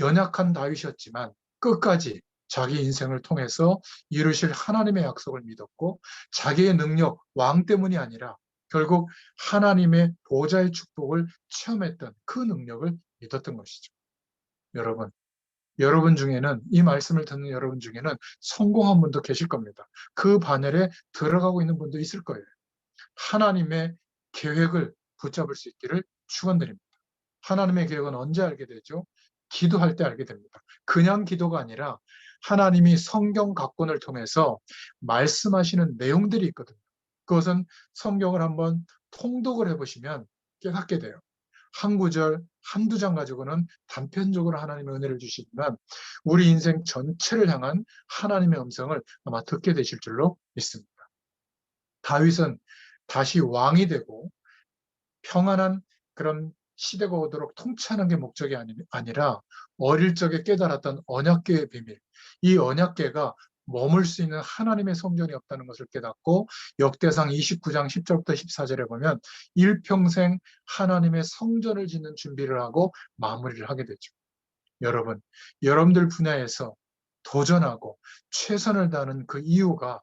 연약한 다윗이었지만 끝까지 자기 인생을 통해서 이루실 하나님의 약속을 믿었고 자기의 능력, 왕 때문이 아니라 결국 하나님의 보좌의 축복을 체험했던 그 능력을 믿었던 것이죠. 여러분, 여러분 중에는, 이 말씀을 듣는 여러분 중에는 성공한 분도 계실 겁니다. 그 반열에 들어가고 있는 분도 있을 거예요. 하나님의 계획을 붙잡을 수 있기를 축원드립니다. 하나님의 계획은 언제 알게 되죠? 기도할 때 알게 됩니다. 그냥 기도가 아니라 하나님이 성경 각본을 통해서 말씀하시는 내용들이 있거든요. 그것은 성경을 한번 통독을 해보시면 깨닫게 돼요. 한 구절, 한두 장 가지고는 단편적으로 하나님의 은혜를 주시지만 우리 인생 전체를 향한 하나님의 음성을 아마 듣게 되실 줄로 믿습니다. 다윗은 다시 왕이 되고 평안한 그런 시대가 오도록 통치하는 게 목적이 아니라 어릴 적에 깨달았던 언약궤의 비밀, 이 언약궤가 머물 수 있는 하나님의 성전이 없다는 것을 깨닫고 역대상 29장 10절부터 14절에 보면 일평생 하나님의 성전을 짓는 준비를 하고 마무리를 하게 되죠. 여러분, 여러분들 분야에서 도전하고 최선을 다하는 그 이유가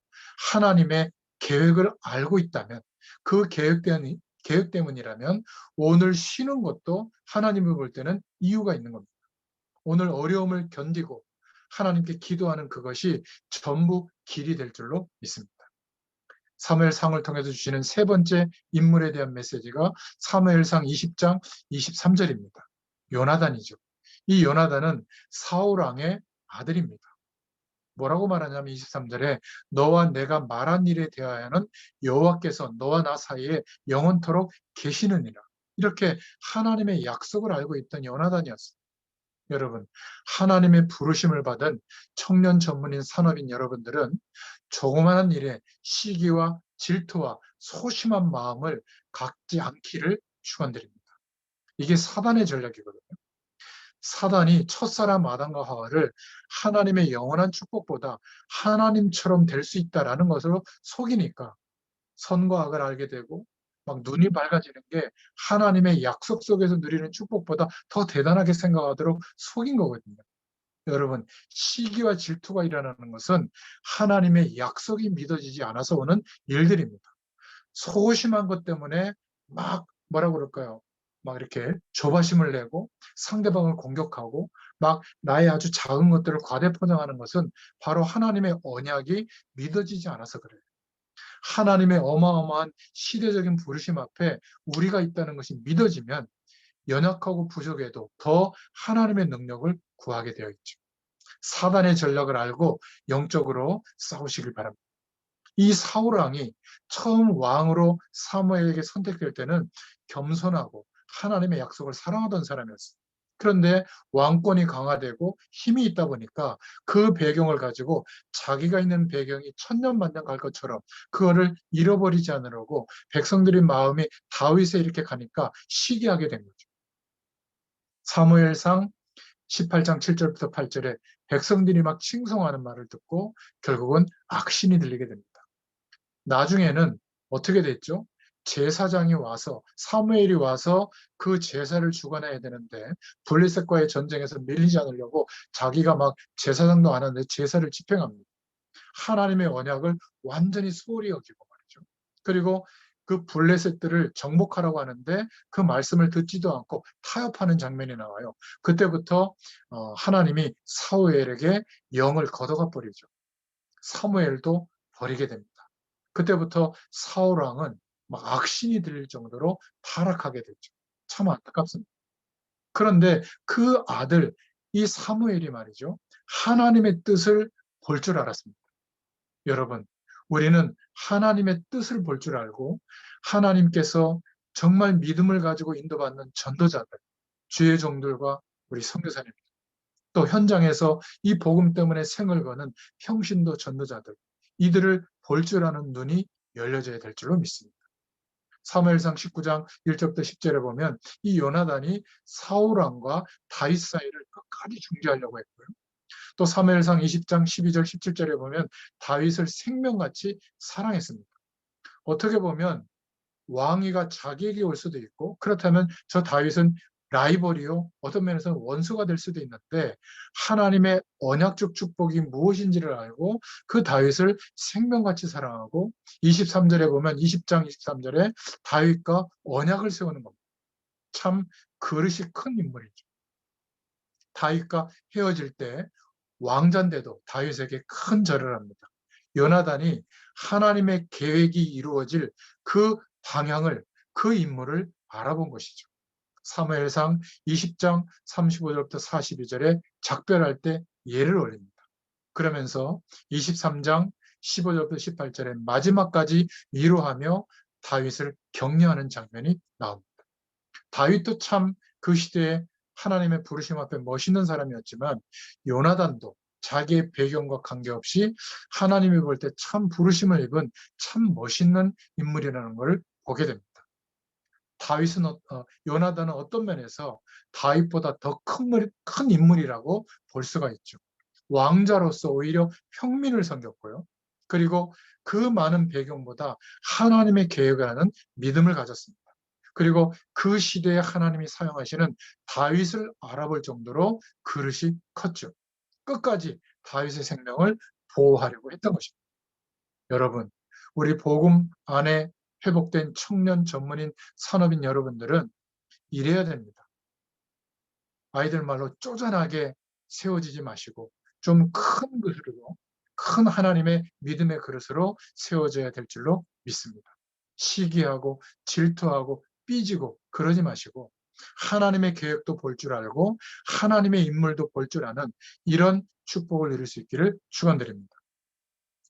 하나님의 계획을 알고 있다면, 그 계획 때문이라면 오늘 쉬는 것도 하나님을 볼 때는 이유가 있는 겁니다. 오늘 어려움을 견디고 하나님께 기도하는 그것이 전부 길이 될 줄로 믿습니다. 사무엘상을 통해서 주시는 세 번째 인물에 대한 메시지가 사무엘상 20장 23절입니다. 요나단이죠. 이 요나단은 사울 왕의 아들입니다. 뭐라고 말하냐면 23절에 너와 내가 말한 일에 대하여는 여호와께서 너와 나 사이에 영원토록 계시느니라. 이렇게 하나님의 약속을 알고 있던 요나단이었습니다. 여러분, 하나님의 부르심을 받은 청년 전문인 산업인 여러분들은 조그마한 일에 시기와 질투와 소심한 마음을 갖지 않기를 축원드립니다. 이게 사단의 전략이거든요. 사단이 첫사람 아담과 하와를 하나님의 영원한 축복보다 하나님처럼 될 수 있다라는 것으로 속이니까 선과 악을 알게 되고 막 눈이 밝아지는 게 하나님의 약속 속에서 누리는 축복보다 더 대단하게 생각하도록 속인 거거든요. 여러분, 시기와 질투가 일어나는 것은 하나님의 약속이 믿어지지 않아서 오는 일들입니다. 소심한 것 때문에 막 뭐라고 그럴까요? 막 이렇게 조바심을 내고 상대방을 공격하고 막 나의 아주 작은 것들을 과대포장하는 것은 바로 하나님의 언약이 믿어지지 않아서 그래요. 하나님의 어마어마한 시대적인 부르심 앞에 우리가 있다는 것이 믿어지면 연약하고 부족해도 더 하나님의 능력을 구하게 되어 있죠. 사단의 전략을 알고 영적으로 싸우시길 바랍니다. 이 사울 왕이 처음 왕으로 사무엘에게 선택될 때는 겸손하고 하나님의 약속을 사랑하던 사람이었어요. 그런데 왕권이 강화되고 힘이 있다 보니까 그 배경을 가지고 자기가 있는 배경이 천년만년 갈 것처럼 그거를 잃어버리지 않으려고 백성들의 마음이 다윗에 이렇게 가니까 시기하게 된 거죠. 사무엘상 18장 7절부터 8절에 백성들이 막 칭송하는 말을 듣고 결국은 악신이 들리게 됩니다. 나중에는 어떻게 됐죠? 제사장이 와서 사무엘이 와서 그 제사를 주관해야 되는데 블레셋과의 전쟁에서 밀리지 않으려고 자기가 막 제사장도 안 하는데 제사를 집행합니다. 하나님의 언약을 완전히 소홀히 여기고 말이죠. 그리고 그 블레셋들을 정복하라고 하는데 그 말씀을 듣지도 않고 타협하는 장면이 나와요. 그때부터 하나님이 사무엘에게 영을 걷어가 버리죠. 사무엘도 버리게 됩니다. 그때부터 사울 왕은 막 악신이 들릴 정도로 타락하게 됐죠. 참 안타깝습니다. 그런데 그 아들 이 사무엘이 말이죠. 하나님의 뜻을 볼 줄 알았습니다. 여러분, 우리는 하나님의 뜻을 볼 줄 알고 하나님께서 정말 믿음을 가지고 인도받는 전도자들, 주의 종들과 우리 선교사님, 또 현장에서 이 복음 때문에 생을 거는 평신도 전도자들, 이들을 볼 줄 아는 눈이 열려져야 될 줄로 믿습니다. 사무엘상 19장 1절부터 10절에 보면 이 요나단이 사울 왕과 다윗 사이를 끝까지 중재하려고 했고요. 또 사무엘상 20장 12절 17절에 보면 다윗을 생명같이 사랑했습니다. 어떻게 보면 왕위가 자기에게 올 수도 있고 그렇다면 저 다윗은 라이벌이요 어떤 면에서는 원수가 될 수도 있는데 하나님의 언약적 축복이 무엇인지를 알고 그 다윗을 생명같이 사랑하고 23절에 보면 20장 23절에 다윗과 언약을 세우는 겁니다. 참 그릇이 큰 인물이죠. 다윗과 헤어질 때 왕자인데도 다윗에게 큰 절을 합니다. 요나단이 하나님의 계획이 이루어질 그 방향을, 그 인물을 알아본 것이죠. 사무엘상 20장 35절부터 42절에 작별할 때 예를 올립니다. 그러면서 23장 15절부터 18절에 마지막까지 위로하며 다윗을 격려하는 장면이 나옵니다. 다윗도 참 그 시대에 하나님의 부르심 앞에 멋있는 사람이었지만 요나단도 자기의 배경과 관계없이 하나님이 볼 때 참 부르심을 입은 참 멋있는 인물이라는 걸 보게 됩니다. 다윗은 요나단은 어떤 면에서 다윗보다 더 큰 인물이라고 볼 수가 있죠. 왕자로서 오히려 평민을 섬겼고요. 그리고 그 많은 배경보다 하나님의 계획을 하는 믿음을 가졌습니다. 그리고 그 시대에 하나님이 사용하시는 다윗을 알아볼 정도로 그릇이 컸죠. 끝까지 다윗의 생명을 보호하려고 했던 것입니다. 여러분, 우리 복음 안에 회복된 청년 전문인 산업인 여러분들은 이래야 됩니다. 아이들 말로 쪼잔하게 세워지지 마시고 좀 큰 그릇으로, 큰 하나님의 믿음의 그릇으로 세워져야 될 줄로 믿습니다. 시기하고 질투하고 삐지고 그러지 마시고 하나님의 계획도 볼 줄 알고 하나님의 인물도 볼 줄 아는 이런 축복을 누릴 수 있기를 축원드립니다.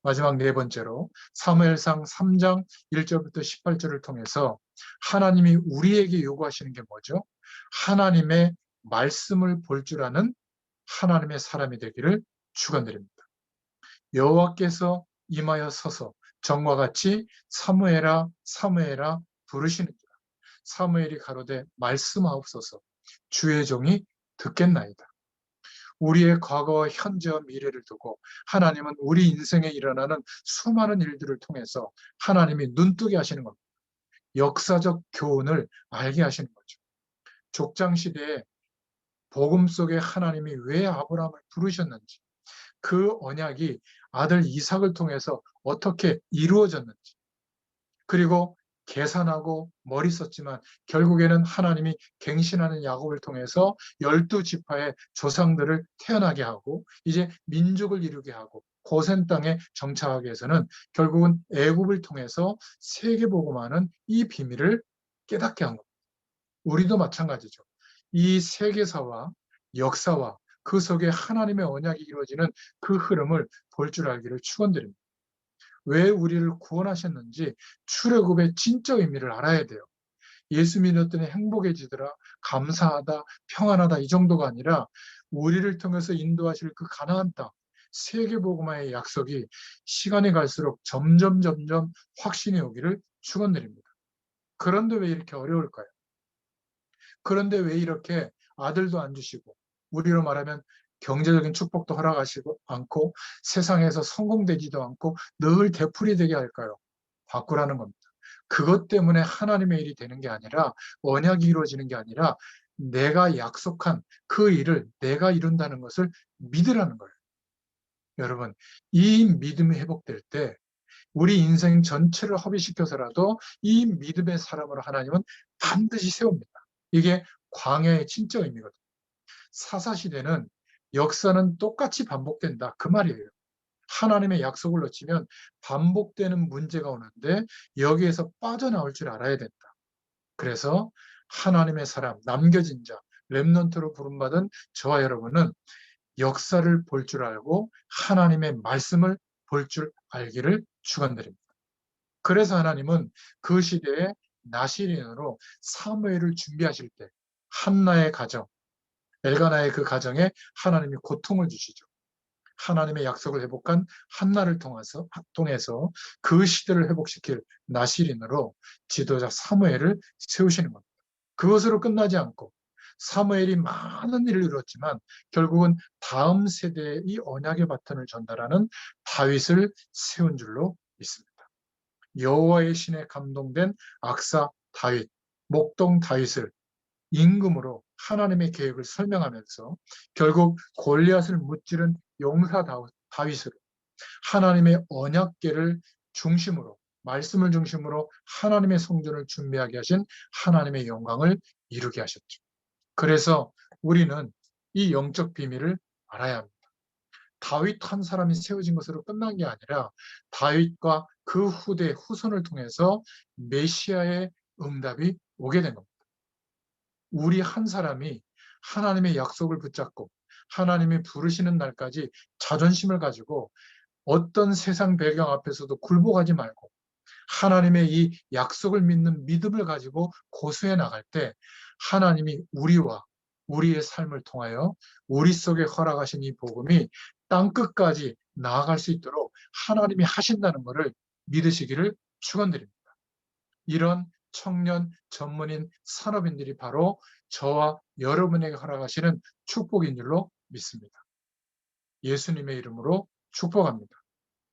마지막 네 번째로 사무엘상 3장 1절부터 18절을 통해서 하나님이 우리에게 요구하시는 게 뭐죠? 하나님의 말씀을 볼 줄 아는 하나님의 사람이 되기를 축원드립니다. 여호와께서 임하여 서서 정과 같이 사무엘아 사무엘아 부르시는지라. 사무엘이 가로되 말씀하옵소서. 주의 종이 듣겠나이다. 우리의 과거와 현재와 미래를 두고 하나님은 우리 인생에 일어나는 수많은 일들을 통해서 하나님이 눈뜨게 하시는 겁니다. 역사적 교훈을 알게 하시는 거죠. 족장시대에 복음 속에 하나님이 왜 아브라함을 부르셨는지, 그 언약이 아들 이삭을 통해서 어떻게 이루어졌는지, 그리고 계산하고 머리 썼지만 결국에는 하나님이 갱신하는 야곱을 통해서 12지파의 조상들을 태어나게 하고 이제 민족을 이루게 하고 고센 땅에 정착하게 해서는 결국은 애굽을 통해서 세계복음화는 이 비밀을 깨닫게 한 겁니다. 우리도 마찬가지죠. 이 세계사와 역사와 그 속에 하나님의 언약이 이루어지는 그 흐름을 볼 줄 알기를 축원드립니다. 왜 우리를 구원하셨는지 출애굽의 진짜 의미를 알아야 돼요. 예수 믿었더니 행복해지더라, 감사하다, 평안하다 이 정도가 아니라 우리를 통해서 인도하실 그 가나안 땅, 세계복음화의 약속이 시간이 갈수록 점점 확신이 오기를 축원드립니다. 그런데 왜 이렇게 어려울까요? 그런데 왜 이렇게 아들도 안 주시고 우리로 말하면 경제적인 축복도 허락하시고 않고 세상에서 성공되지도 않고 늘 되풀이되게 할까요? 바꾸라는 겁니다. 그것 때문에 하나님의 일이 되는 게 아니라 언약이 이루어지는 게 아니라 내가 약속한 그 일을 내가 이룬다는 것을 믿으라는 거예요. 여러분, 이 믿음이 회복될 때 우리 인생 전체를 허비시켜서라도 이 믿음의 사람으로 하나님은 반드시 세웁니다. 이게 광야의 진짜 의미거든요. 사사시대는 역사는 똑같이 반복된다. 그 말이에요. 하나님의 약속을 놓치면 반복되는 문제가 오는데 여기에서 빠져나올 줄 알아야 된다. 그래서 하나님의 사람, 남겨진 자, 렘넌트로 부름받은 저와 여러분은 역사를 볼 줄 알고 하나님의 말씀을 볼 줄 알기를 축원드립니다. 그래서 하나님은 그 시대에 나시린으로 사무엘을 준비하실 때 한나의 가정, 엘가나의 그 가정에 하나님이 고통을 주시죠. 하나님의 약속을 회복한 한나를 통해서 그 시대를 회복시킬 나시린으로 지도자 사무엘을 세우시는 겁니다. 그것으로 끝나지 않고 사무엘이 많은 일을 이뤘지만 결국은 다음 세대에 이 언약의 바톤을 전달하는 다윗을 세운 줄로 믿습니다. 여호와의 신에 감동된 악사 다윗, 목동 다윗을 임금으로 하나님의 계획을 설명하면서 결국 골리앗을 무찌른 용사 다윗으로 하나님의 언약궤를 중심으로 말씀을 중심으로 하나님의 성전을 준비하게 하신 하나님의 영광을 이루게 하셨죠. 그래서 우리는 이 영적 비밀을 알아야 합니다. 다윗 한 사람이 세워진 것으로 끝난 게 아니라 다윗과 그 후대 후손을 통해서 메시아의 응답이 오게 된 겁니다. 우리 한 사람이 하나님의 약속을 붙잡고 하나님이 부르시는 날까지 자존심을 가지고 어떤 세상 배경 앞에서도 굴복하지 말고 하나님의 이 약속을 믿는 믿음을 가지고 고수해 나갈 때 하나님이 우리와 우리의 삶을 통하여 우리 속에 허락하신 이 복음이 땅끝까지 나아갈 수 있도록 하나님이 하신다는 것을 믿으시기를 축원드립니다. 이런 청년 전문인 산업인들이 바로 저와 여러분에게 허락하시는 축복인 줄로 믿습니다. 예수님의 이름으로 축복합니다.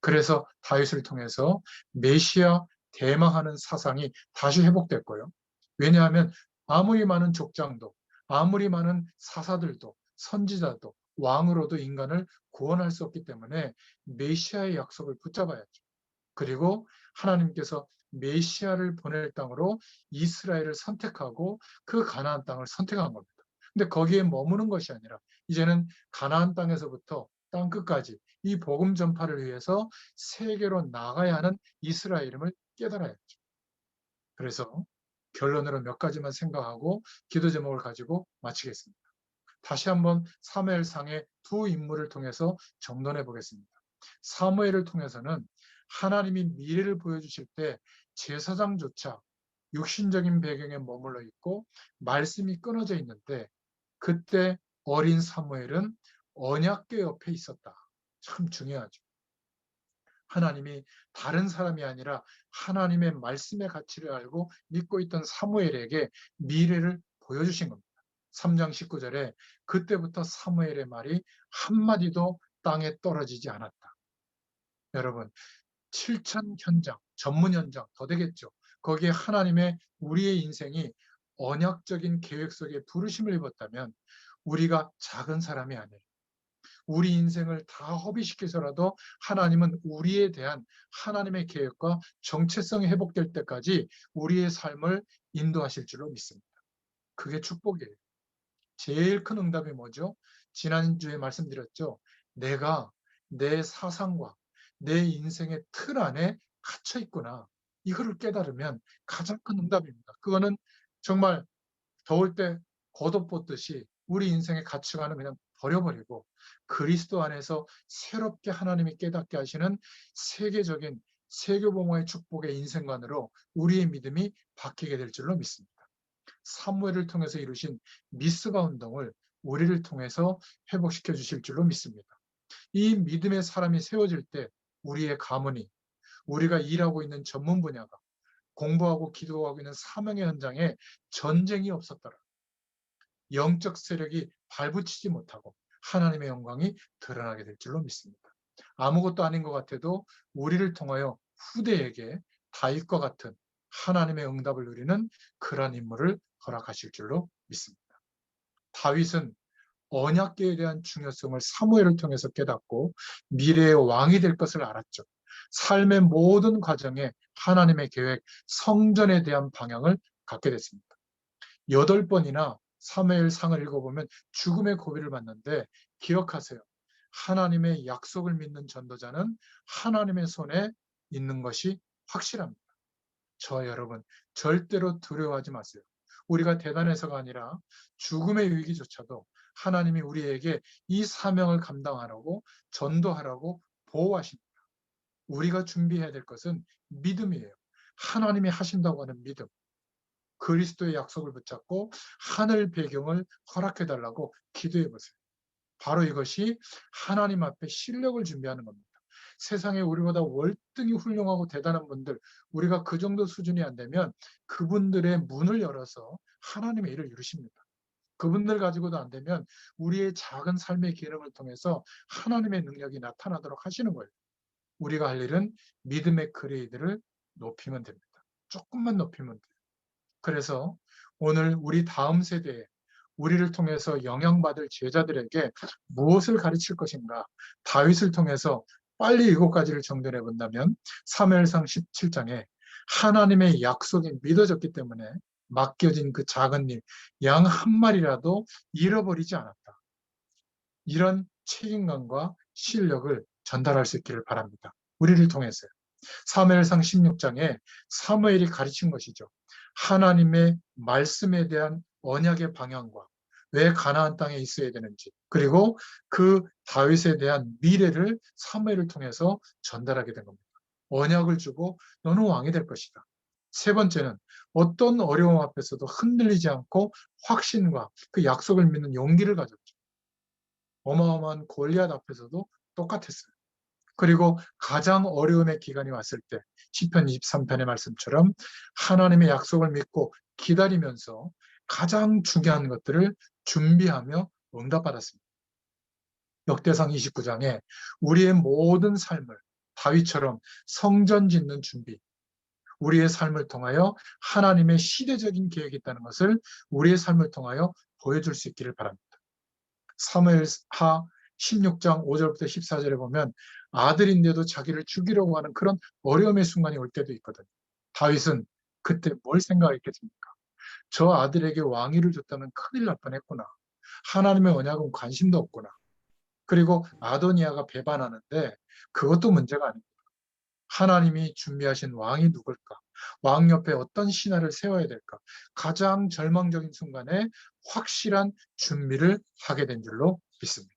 그래서 다윗을 통해서 메시아 대망하는 사상이 다시 회복됐고요. 왜냐하면 아무리 많은 족장도 아무리 많은 사사들도 선지자도 왕으로도 인간을 구원할 수 없기 때문에 메시아의 약속을 붙잡아야죠. 그리고 하나님께서 메시아를 보낼 땅으로 이스라엘을 선택하고 그 가나안 땅을 선택한 겁니다. 근데 거기에 머무는 것이 아니라 이제는 가나안 땅에서부터 땅 끝까지 이 복음 전파를 위해서 세계로 나가야 하는 이스라엘임을 깨달아야죠. 그래서 결론으로 몇 가지만 생각하고 기도 제목을 가지고 마치겠습니다. 다시 한번 사무엘상의 두 인물을 통해서 정돈해 보겠습니다. 사무엘을 통해서는 하나님이 미래를 보여주실 때 제사장조차 육신적인 배경에 머물러 있고 말씀이 끊어져 있는데 그때 어린 사무엘은 언약궤 옆에 있었다. 참 중요하죠. 하나님이 다른 사람이 아니라 하나님의 말씀의 가치를 알고 믿고 있던 사무엘에게 미래를 보여주신 겁니다. 3장 19절에 그때부터 사무엘의 말이 한마디도 땅에 떨어지지 않았다. 여러분 7천 현장, 전문 현장 더 되겠죠. 거기에 하나님의 우리의 인생이 언약적인 계획 속에 부르심을 입었다면 우리가 작은 사람이 아니에요. 우리 인생을 다 허비시켜서라도 하나님은 우리에 대한 하나님의 계획과 정체성이 회복될 때까지 우리의 삶을 인도하실 줄로 믿습니다. 그게 축복이에요. 제일 큰 응답이 뭐죠? 지난주에 말씀드렸죠. 내가 내 사상과 내 인생의 틀 안에 갇혀 있구나. 이거를 깨달으면 가장 큰 응답입니다. 그거는 정말 더울 때 겉옷 벗듯이 우리 인생의 가치관을 그냥 버려버리고 그리스도 안에서 새롭게 하나님이 깨닫게 하시는 세계적인 세계봉화의 축복의 인생관으로 우리의 믿음이 바뀌게 될 줄로 믿습니다. 사무엘을 통해서 이루신 미스바 운동을 우리를 통해서 회복시켜 주실 줄로 믿습니다. 이 믿음의 사람이 세워질 때 우리의 가문이 우리가 일하고 있는 전문 분야가 공부하고 기도하고 있는 사명의 현장에 전쟁이 없었더라. 영적 세력이 발붙이지 못하고 하나님의 영광이 드러나게 될 줄로 믿습니다. 아무것도 아닌 것 같아도 우리를 통하여 후대에게 다윗과 같은 하나님의 응답을 누리는 그러한 인물을 허락하실 줄로 믿습니다. 다윗은 언약궤에 대한 중요성을 사무엘을 통해서 깨닫고 미래의 왕이 될 것을 알았죠. 삶의 모든 과정에 하나님의 계획, 성전에 대한 방향을 갖게 됐습니다. 8번이나 사무엘상을 읽어보면 죽음의 고비를 받는데 기억하세요. 하나님의 약속을 믿는 전도자는 하나님의 손에 있는 것이 확실합니다. 저 여러분 절대로 두려워하지 마세요. 우리가 대단해서가 아니라 죽음의 위기조차도 하나님이 우리에게 이 사명을 감당하라고 전도하라고 보호하십니다. 우리가 준비해야 될 것은 믿음이에요. 하나님이 하신다고 하는 믿음. 그리스도의 약속을 붙잡고 하늘 배경을 허락해달라고 기도해 보세요. 바로 이것이 하나님 앞에 실력을 준비하는 겁니다. 세상에 우리보다 월등히 훌륭하고 대단한 분들, 우리가 그 정도 수준이 안 되면 그분들의 문을 열어서 하나님의 일을 이루십니다. 그분들 가지고도 안 되면 우리의 작은 삶의 기름을 통해서 하나님의 능력이 나타나도록 하시는 거예요. 우리가 할 일은 믿음의 그레이드를 높이면 됩니다. 조금만 높이면 돼요. 그래서 오늘 우리 다음 세대에 우리를 통해서 영향받을 제자들에게 무엇을 가르칠 것인가? 다윗을 통해서 빨리 7가지를 정돈해 본다면 사무엘상 17장에 하나님의 약속이 믿어졌기 때문에 맡겨진 그 작은 일, 양 한 마리라도 잃어버리지 않았다. 이런 책임감과 실력을 전달할 수 있기를 바랍니다. 우리를 통해서요. 사무엘상 16장에 사무엘이 가르친 것이죠. 하나님의 말씀에 대한 언약의 방향과 왜 가나안 땅에 있어야 되는지, 그리고 그 다윗에 대한 미래를 사무엘을 통해서 전달하게 된 겁니다. 언약을 주고 너는 왕이 될 것이다. 세 번째는 어떤 어려움 앞에서도 흔들리지 않고 확신과 그 약속을 믿는 용기를 가졌죠. 어마어마한 골리앗 앞에서도 똑같았어요. 그리고 가장 어려움의 기간이 왔을 때 시편 23편의 말씀처럼 하나님의 약속을 믿고 기다리면서 가장 중요한 것들을 준비하며 응답받았습니다. 역대상 29장에 우리의 모든 삶을 다윗처럼 성전 짓는 준비, 우리의 삶을 통하여 하나님의 시대적인 계획이 있다는 것을 우리의 삶을 통하여 보여줄 수 있기를 바랍니다. 사무엘하 16장 5절부터 14절에 보면 아들인데도 자기를 죽이려고 하는 그런 어려움의 순간이 올 때도 있거든요. 다윗은 그때 뭘 생각했겠습니까? 저 아들에게 왕위를 줬다면 큰일 날 뻔했구나. 하나님의 언약은 관심도 없구나. 그리고 아도니아가 배반하는데 그것도 문제가 아닙니다. 하나님이 준비하신 왕이 누굴까? 왕 옆에 어떤 신하를 세워야 될까? 가장 절망적인 순간에 확실한 준비를 하게 된 줄로 믿습니다.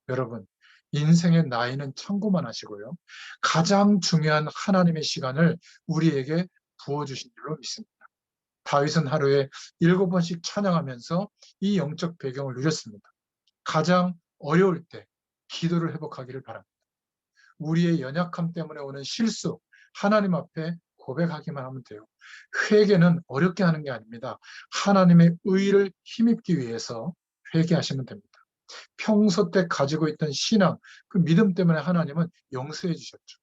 여러분, 인생의 나이는 참고만 하시고요. 가장 중요한 하나님의 시간을 우리에게 부어주신 줄로 믿습니다. 다윗은 하루에 7번씩 찬양하면서 이 영적 배경을 누렸습니다. 가장 어려울 때 기도를 회복하기를 바랍니다. 우리의 연약함 때문에 오는 실수, 하나님 앞에 고백하기만 하면 돼요. 회개는 어렵게 하는 게 아닙니다. 하나님의 의를 힘입기 위해서 회개하시면 됩니다. 평소 때 가지고 있던 신앙, 그 믿음 때문에 하나님은 용서해 주셨죠.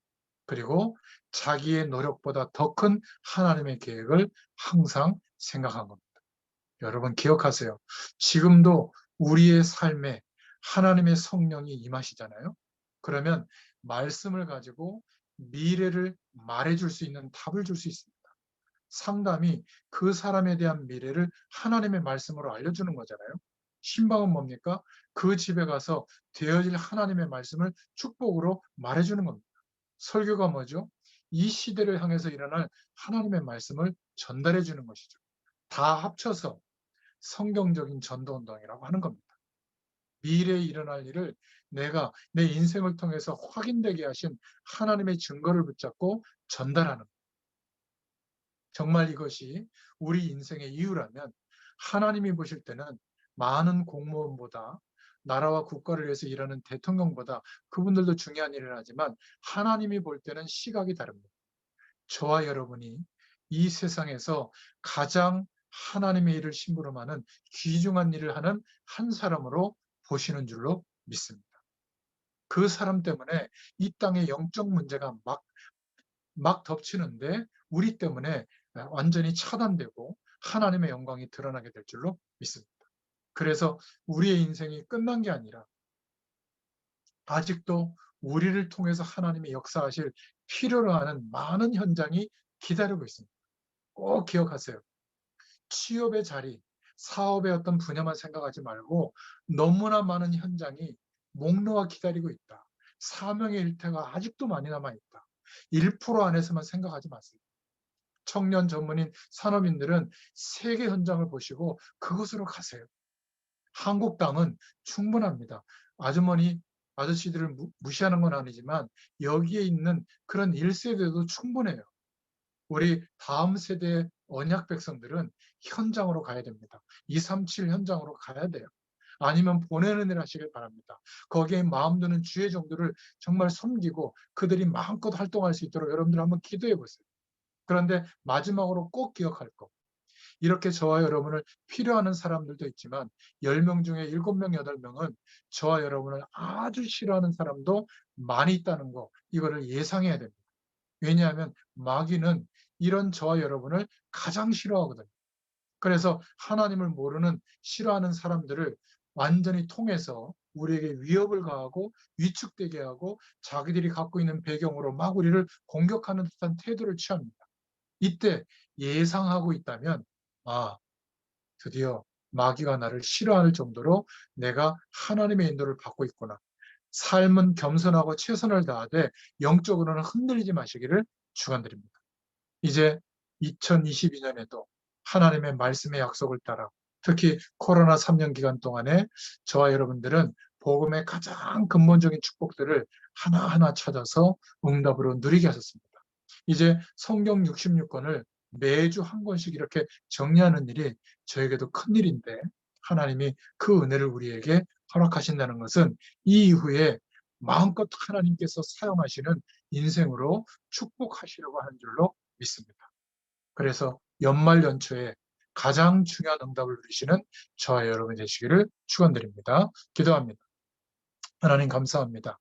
그리고 자기의 노력보다 더 큰 하나님의 계획을 항상 생각한 겁니다. 여러분 기억하세요. 지금도 우리의 삶에 하나님의 성령이 임하시잖아요. 그러면 말씀을 가지고 미래를 말해줄 수 있는 답을 줄 수 있습니다. 상담이 그 사람에 대한 미래를 하나님의 말씀으로 알려주는 거잖아요. 신방은 뭡니까? 그 집에 가서 되어질 하나님의 말씀을 축복으로 말해주는 겁니다. 설교가 뭐죠? 이 시대를 향해서 일어날 하나님의 말씀을 전달해 주는 것이죠. 다 합쳐서 성경적인 전도운동이라고 하는 겁니다. 미래에 일어날 일을 내가 내 인생을 통해서 확인되게 하신 하나님의 증거를 붙잡고 전달하는, 정말 이것이 우리 인생의 이유라면 하나님이 보실 때는 많은 공무원보다 나라와 국가를 위해서 일하는 대통령보다 그분들도 중요한 일을 하지만 하나님이 볼 때는 시각이 다릅니다. 저와 여러분이 이 세상에서 가장 하나님의 일을 심부름하는 귀중한 일을 하는 한 사람으로 보시는 줄로 믿습니다. 그 사람 때문에 이 땅의 영적 문제가 막 덮치는데 우리 때문에 완전히 차단되고 하나님의 영광이 드러나게 될 줄로 믿습니다. 그래서 우리의 인생이 끝난 게 아니라 아직도 우리를 통해서 하나님의 역사하실 필요로 하는 많은 현장이 기다리고 있습니다. 꼭 기억하세요. 취업의 자리, 사업의 어떤 분야만 생각하지 말고 너무나 많은 현장이 목놓아 기다리고 있다. 사명의 일태가 아직도 많이 남아있다. 1% 안에서만 생각하지 마세요. 청년 전문인 산업인들은 세계 현장을 보시고 그곳으로 가세요. 한국 땅은 충분합니다. 아주머니, 아저씨들을 무시하는 건 아니지만 여기에 있는 그런 1세대도 충분해요. 우리 다음 세대의 언약 백성들은 현장으로 가야 됩니다. 237 현장으로 가야 돼요. 아니면 보내는 일 하시길 바랍니다. 거기에 마음 드는 주의 종들을 정말 섬기고 그들이 마음껏 활동할 수 있도록 여러분들 한번 기도해 보세요. 그런데 마지막으로 꼭 기억할 것. 이렇게 저와 여러분을 필요하는 사람들도 있지만 10명 중에 7명, 8명은 저와 여러분을 아주 싫어하는 사람도 많이 있다는 거, 이거를 예상해야 됩니다. 왜냐하면 마귀는 이런 저와 여러분을 가장 싫어하거든요. 그래서 하나님을 모르는 싫어하는 사람들을 완전히 통해서 우리에게 위협을 가하고 위축되게 하고 자기들이 갖고 있는 배경으로 막 우리를 공격하는 듯한 태도를 취합니다. 이때 예상하고 있다면, 아, 드디어 마귀가 나를 싫어할 정도로 내가 하나님의 인도를 받고 있구나. 삶은 겸손하고 최선을 다하되 영적으로는 흔들리지 마시기를 축원드립니다. 이제 2022년에도 하나님의 말씀의 약속을 따라 특히 코로나 3년 기간 동안에 저와 여러분들은 복음의 가장 근본적인 축복들을 하나하나 찾아서 응답으로 누리게 하셨습니다. 이제 성경 66권을 매주 한 권씩 이렇게 정리하는 일이 저에게도 큰 일인데 하나님이 그 은혜를 우리에게 허락하신다는 것은 이 이후에 마음껏 하나님께서 사용하시는 인생으로 축복하시려고 하는 줄로 믿습니다. 그래서 연말 연초에 가장 중요한 응답을 누리시는 저와 여러분이 되시기를 축원드립니다. 기도합니다. 하나님 감사합니다.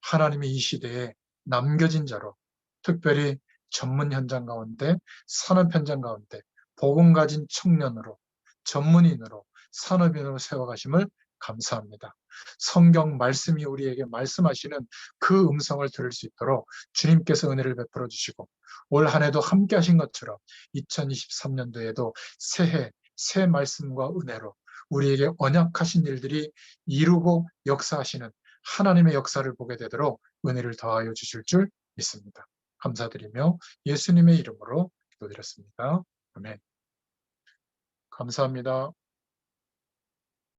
하나님의 이 시대에 남겨진 자로 특별히 전문 현장 가운데 산업 현장 가운데 복음 가진 청년으로 전문인으로 산업인으로 세워가심을 감사합니다. 성경 말씀이 우리에게 말씀하시는 그 음성을 들을 수 있도록 주님께서 은혜를 베풀어 주시고 올 한 해도 함께 하신 것처럼 2023년도에도 새해 새 말씀과 은혜로 우리에게 언약하신 일들이 이루고 역사하시는 하나님의 역사를 보게 되도록 은혜를 더하여 주실 줄 믿습니다. 감사드리며 예수님의 이름으로 기도드렸습니다. 아멘. 감사합니다.